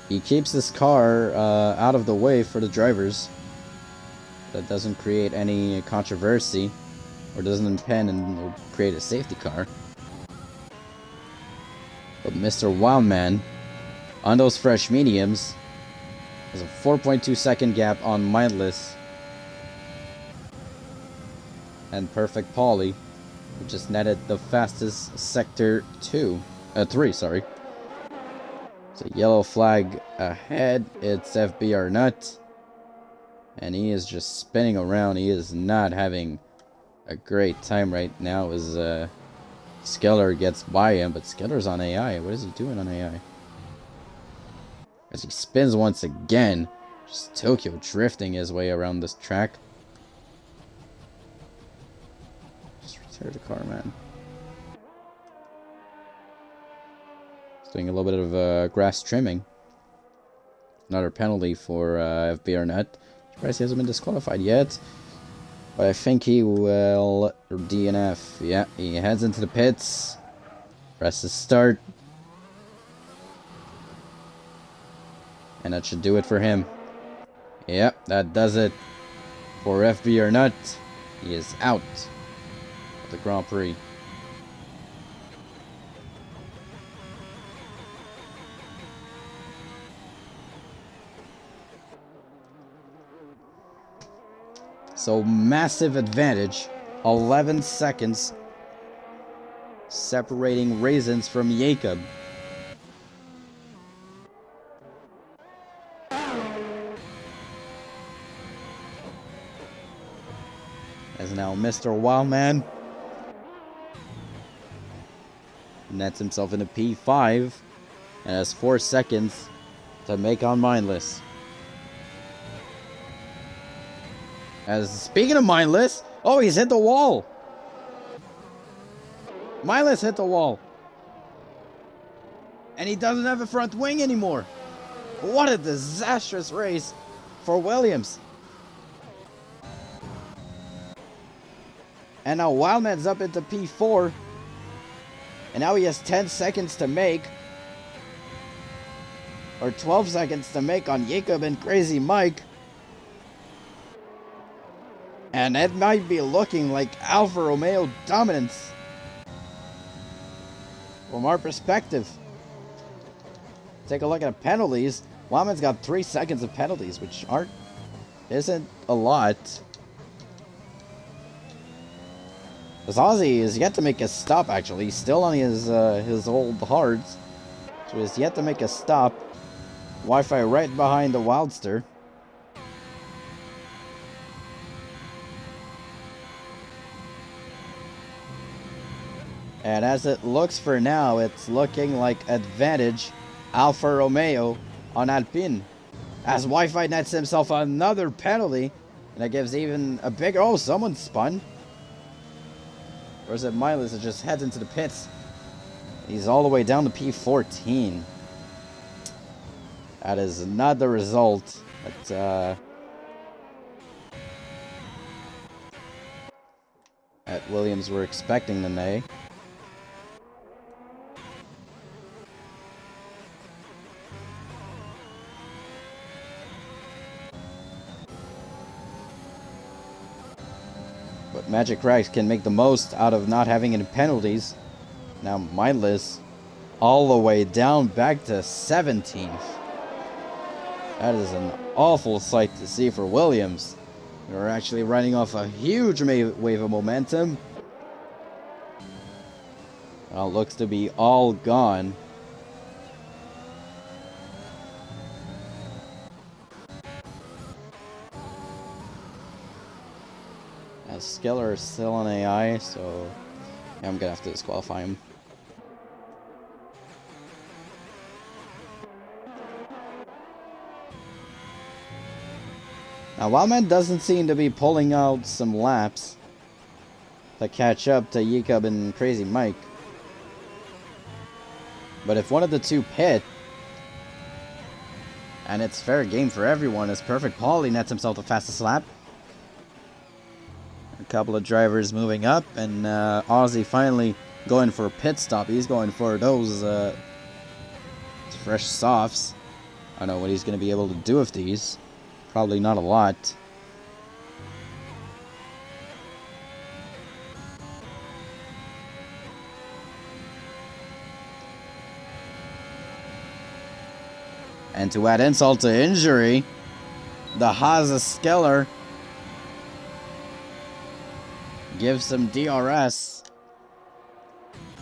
he keeps his car out of the way for the drivers. That doesn't create any controversy, or doesn't impede and create a safety car. But Mr. Wildman, on those fresh mediums, has a 4.2 second gap on Mindless and Perfect Polly, who just netted the fastest sector 3, sorry. It's a yellow flag ahead. It's FBR Nut. And he is just spinning around. He is not having a great time right now as Skeller gets by him. But Skeller's on AI. What is he doing on AI? As he spins once again. Just Tokyo drifting his way around this track. Just retire the car, man. Doing a little bit of grass trimming. Another penalty for FBR Nut. Surprised he hasn't been disqualified yet. But I think he will DNF. Yeah, he heads into the pits. Presses start. And that should do it for him. Yep, that does it for FBR Nut. He is out of the Grand Prix. So massive advantage, 11 seconds separating Raisins from Jacob. As now Mr. Wildman nets himself in a P5 and has 4 seconds to make on Mindless. As speaking of Mindless, oh, he's hit the wall. Mindless hit the wall. And he doesn't have a front wing anymore. What a disastrous race for Williams. And now Wildman's up into P4. And now he has 10 seconds to make. Or 12 seconds to make on Jacob and Crazy Mike. And it might be looking like Alfa Romeo dominance. From our perspective. Take a look at penalties. Wildman's got 3 seconds of penalties, which isn't a lot. This Aussie is yet to make a stop, actually. He's still on his old hards. So he's yet to make a stop. Wi-Fi right behind the Wildster. And as it looks for now, it's looking like advantage Alfa Romeo on Alpine. As Wi-Fi nets himself another penalty. And that gives even a bigger... Oh, someone spun. Or is it Mindless that just heads into the pits? He's all the way down to P14. That is not the result that Williams were expecting today. But Magic Rex can make the most out of not having any penalties. Now Mindless all the way down back to 17th. That is an awful sight to see for Williams. They're actually running off a huge wave of momentum. Well, looks to be all gone. As Skiller is still on AI, so yeah, I'm gonna have to disqualify him. Now, Wildman doesn't seem to be pulling out some laps to catch up to Jakob and Crazy Mike. But if one of the two pit, and it's fair game for everyone, as Perfect Paulie nets himself the fastest lap. A couple of drivers moving up, and Ozzy finally going for a pit stop. He's going for those fresh softs. I don't know what he's going to be able to do with these. Probably not a lot. And to add insult to injury, the Haza Skeller gives some DRS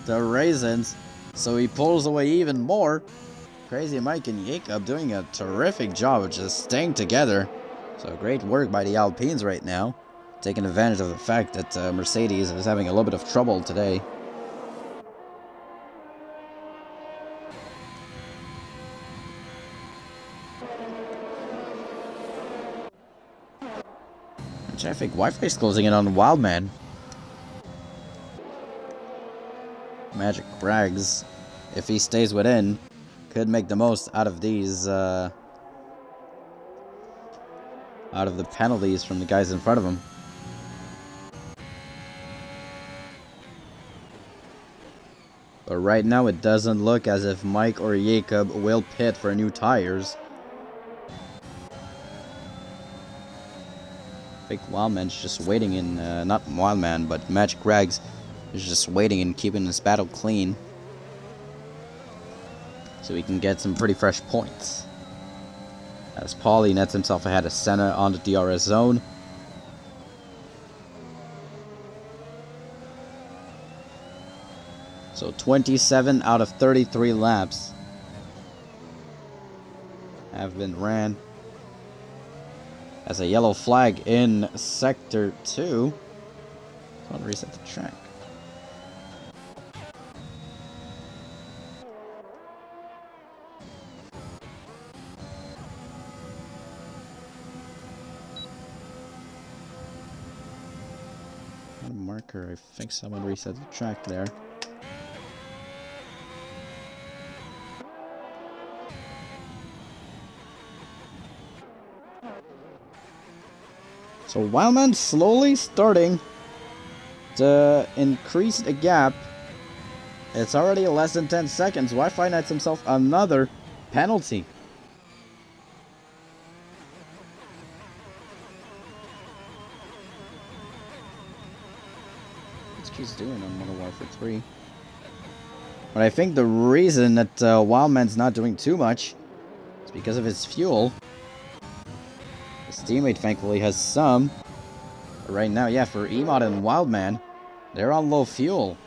to Raisins, so he pulls away even more. Crazy Mike and Jakob doing a terrific job of just staying together. So great work by the Alpines right now, taking advantage of the fact that Mercedes is having a little bit of trouble today. Traffic Wi-Fi is closing in on Wildman. Magic Brags, if he stays within, could make the most out of these, out of the penalties from the guys in front of him. But right now it doesn't look as if Mike or Jakob will pit for new tires. I think Wildman's just waiting in, not Wildman, but Magic Rags is just waiting and keeping this battle clean. So he can get some pretty fresh points. As Paulie nets himself ahead of Senna on the DRS zone. So 27 out of 33 laps have been ran. As a yellow flag in Sector 2. I want to reset the track. Marker, I think someone reset the track there. So Wildman slowly starting to increase the gap. It's already less than 10 seconds. Wi-Fi nets himself another penalty. What's he's doing on Model Y for 3? But I think the reason that Wildman's not doing too much is because of his fuel. His teammate thankfully has some. But right now, yeah, for Emod and Wildman, they're on low fuel.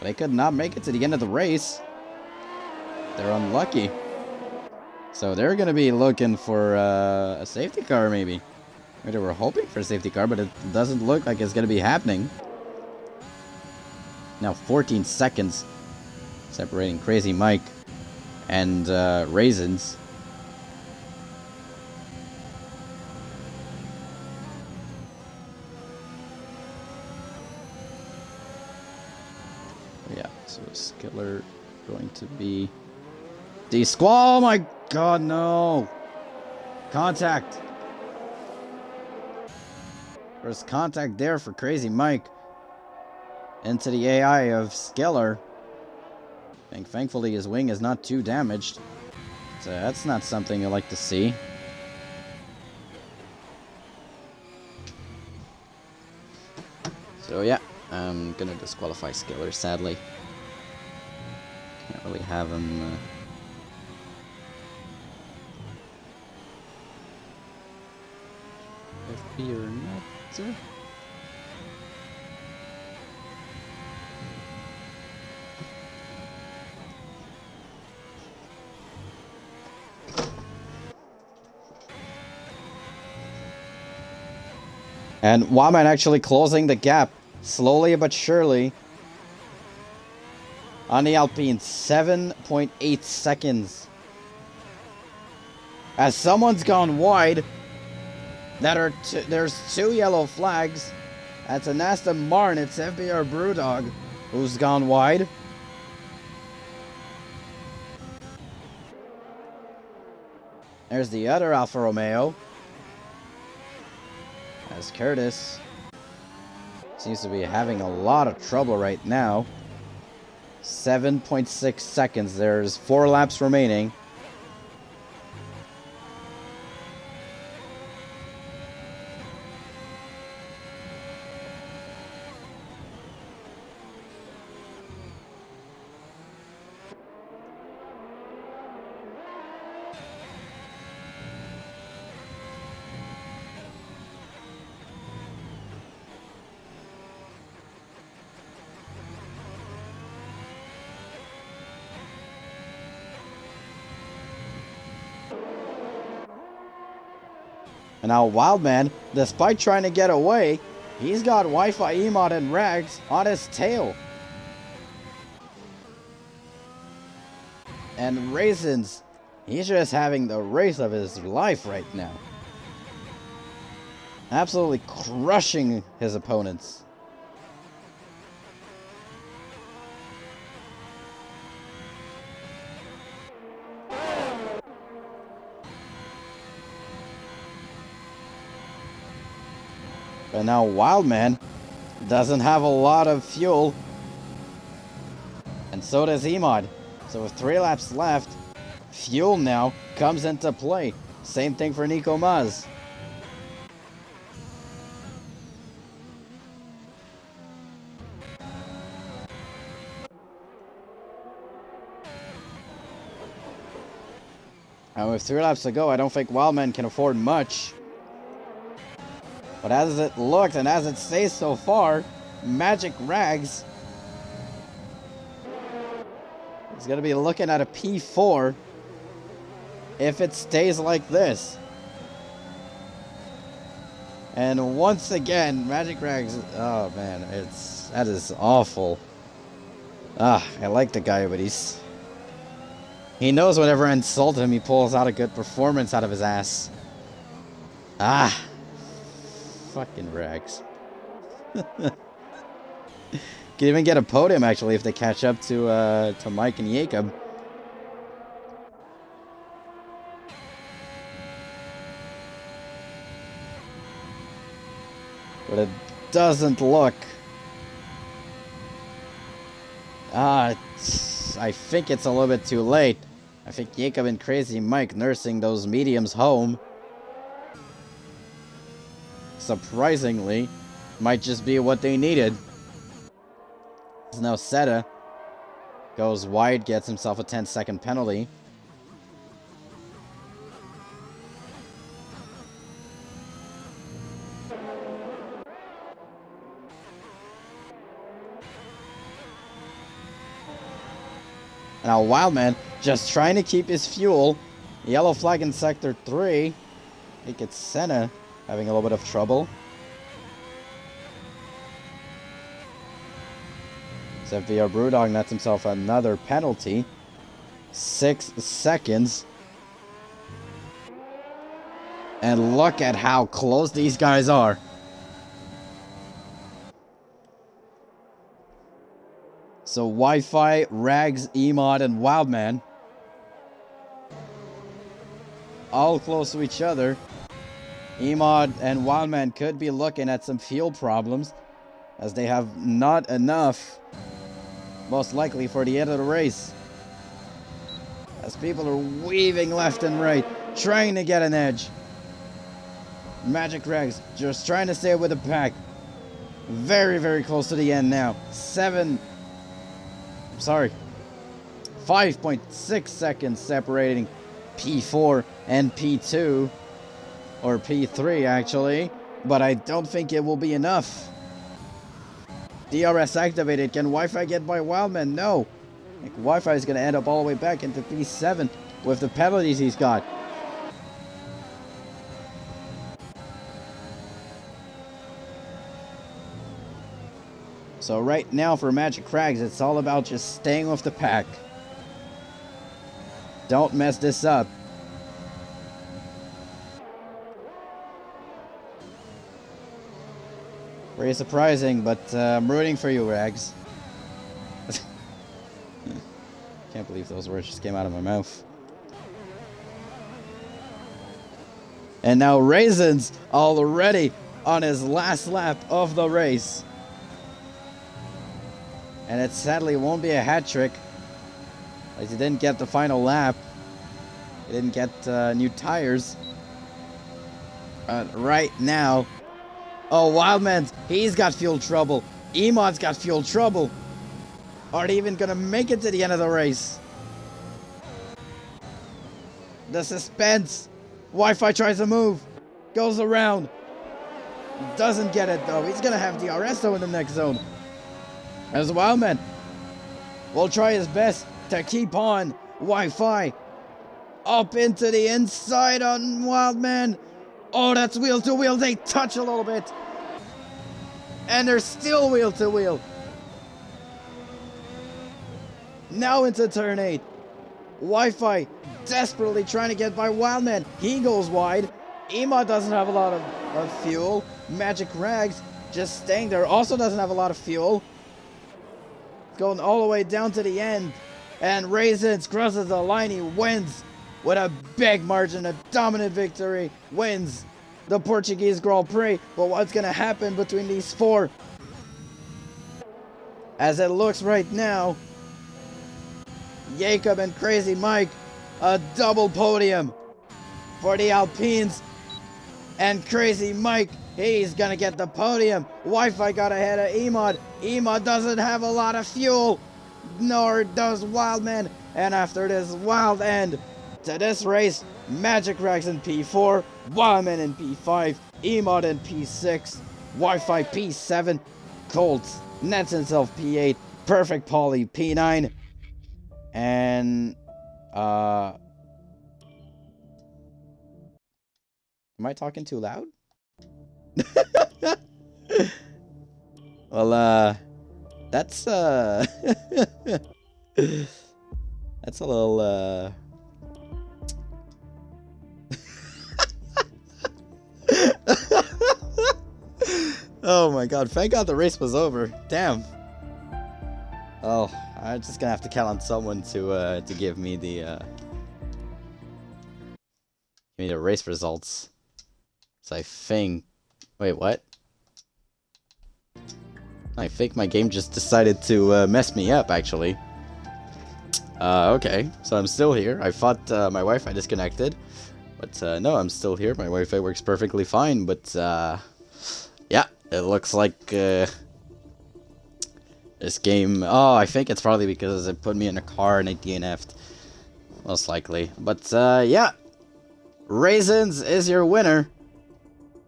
They could not make it to the end of the race. They're unlucky. So they're going to be looking for a safety car, maybe. Or they were hoping for a safety car, but it doesn't look like it's going to be happening. Now 14 seconds separating Crazy Mike and Raisins. Yeah, so Skiller going to be oh my god, no! Contact! There's contact there for Crazy Mike. Into the AI of Skiller. And thankfully his wing is not too damaged. So that's not something you like to see. So yeah, I'm gonna disqualify Skiller, sadly. Can't really have him... FP or not. And Wildman actually closing the gap, slowly but surely, on the Alpine, 7.8 seconds. As someone's gone wide, there's 2 yellow flags. That's an Aston Martin, it's FBR Brewdog, who's gone wide. There's the other Alfa Romeo. As Curtis seems to be having a lot of trouble right now. 7.6 seconds. There's 4 laps remaining. And now Wildman, despite trying to get away, he's got Wi-Fi Emot and Rags on his tail. And Raisins, he's just having the race of his life right now. Absolutely crushing his opponents. But now Wildman doesn't have a lot of fuel. And so does Emod. So with 3 laps left, fuel now comes into play. Same thing for Nico Maz. And with 3 laps to go, I don't think Wildman can afford much. But as it looks and as it stays so far, Magic Rags is going to be looking at a P4 if it stays like this. And once again, Magic Rags, oh man, that is awful. I like the guy, but he knows whenever I insult him, he pulls out a good performance out of his ass. Fucking Rags. Can even get a podium actually if they catch up to Mike and Jacob. But it doesn't look. I think it's a little bit too late. I think Jacob and Crazy Mike nursing those mediums home, surprisingly, might just be what they needed. So now Seta goes wide, gets himself a 10-second penalty. Now Wildman just trying to keep his fuel. Yellow flag in sector 3. I think it's Senna having a little bit of trouble. So FVR Brewdog nets himself another penalty. 6 seconds. And look at how close these guys are. So Wi-Fi, Rags, Emod, and Wildman all close to each other. Emod and Wildman could be looking at some fuel problems, as they have not enough, most likely, for the end of the race. As people are weaving left and right, trying to get an edge. Magic Rags just trying to stay with the pack. Very, very close to the end now. 5.6 seconds separating P4 and P2, or P3 actually, but I don't think it will be enough. DRS activated. Can Wi-Fi get by Wildman? No. I think Wi-Fi is going to end up all the way back into P7 with the penalties he's got. So right now for Magic Crags, it's all about just staying with the pack. Don't mess this up. Very surprising, but I'm rooting for you, Rags. Can't believe those words just came out of my mouth. And now Raisins already on his last lap of the race. And it sadly won't be a hat trick, as he didn't get the final lap. He didn't get new tires. Right now, oh, Wildman's, he's got fuel trouble. Emod's got fuel trouble. Are they even gonna make it to the end of the race? The suspense. Wi-Fi tries to move. Goes around. Doesn't get it though. He's gonna have DRS though in the next zone. As Wildman will try his best to keep on Wi-Fi. Up into the inside on Wildman. Oh, that's wheel to wheel. They touch a little bit. And they're still wheel to wheel. Now into turn 8. Wi-Fi desperately trying to get by Wildman. He goes wide. Ema doesn't have a lot of fuel. Magic Rags just staying there. Also doesn't have a lot of fuel. Going all the way down to the end. And Raisins crosses the line. He wins with a big margin. A dominant victory. Wins the Portuguese Grand Prix. But what's going to happen between these four? As it looks right now, Jacob and Crazy Mike, a double podium for the Alpines. And Crazy Mike, he's going to get the podium. Wi-Fi got ahead of Emod. Emod doesn't have a lot of fuel, nor does Wildman. And after this wild end to this race, Magic Rags in P4, Wildman in P5, Emod in P6, Wi-Fi P7, Colts nets himself P8, Perfect Polly P9, and am I talking too loud? Well, that's that's a little oh my god, thank god the race was over. Damn. Oh, I'm just gonna have to count on someone to give me the race results. So I think, wait, what? I think my game just decided to mess me up, actually. Okay, so I'm still here. I thought my Wi-Fi disconnected, but no, I'm still here. My Wi-Fi works perfectly fine, but yeah, it looks like this game. Oh, I think it's probably because it put me in a car and I DNF'd, most likely. But yeah, Raisins is your winner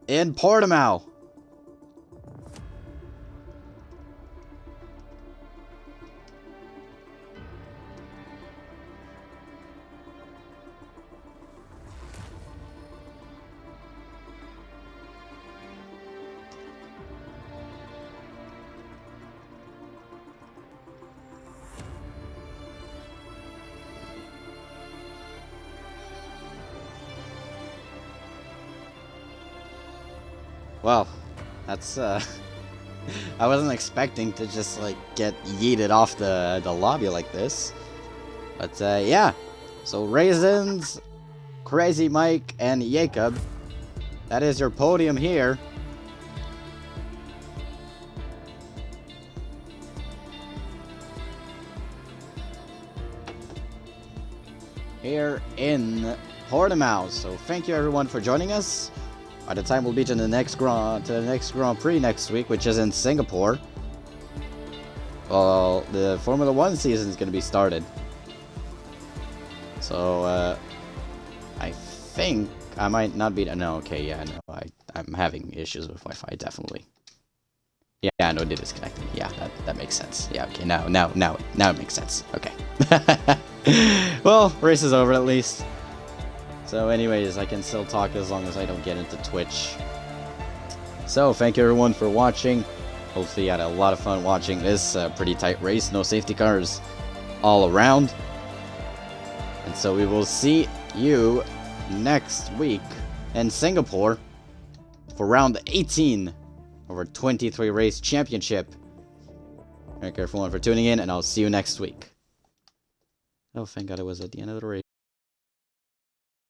in Portimao. Well, that's I wasn't expecting to just like get yeeted off the lobby like this. But yeah. So Raisins, Crazy Mike, and Jacob. That is your podium here. Here in Portimao. So thank you everyone for joining us. By the time we'll be to the next Grand Prix next week, which is in Singapore, well, the Formula 1 season is going to be started. So, I think I might not be... No, okay, yeah, no, I'm having issues with Wi-Fi, definitely. Yeah, I know it is disconnecting. Yeah, that makes sense. Yeah, okay, now it makes sense. Okay. Well, race is over at least. So anyways, I can still talk as long as I don't get into Twitch. So, thank you everyone for watching. Hopefully you had a lot of fun watching this pretty tight race. No safety cars all around. And so we will see you next week in Singapore for round 18 of our 23 race championship. Thank you everyone for tuning in, and I'll see you next week. Oh, thank God it was at the end of the race.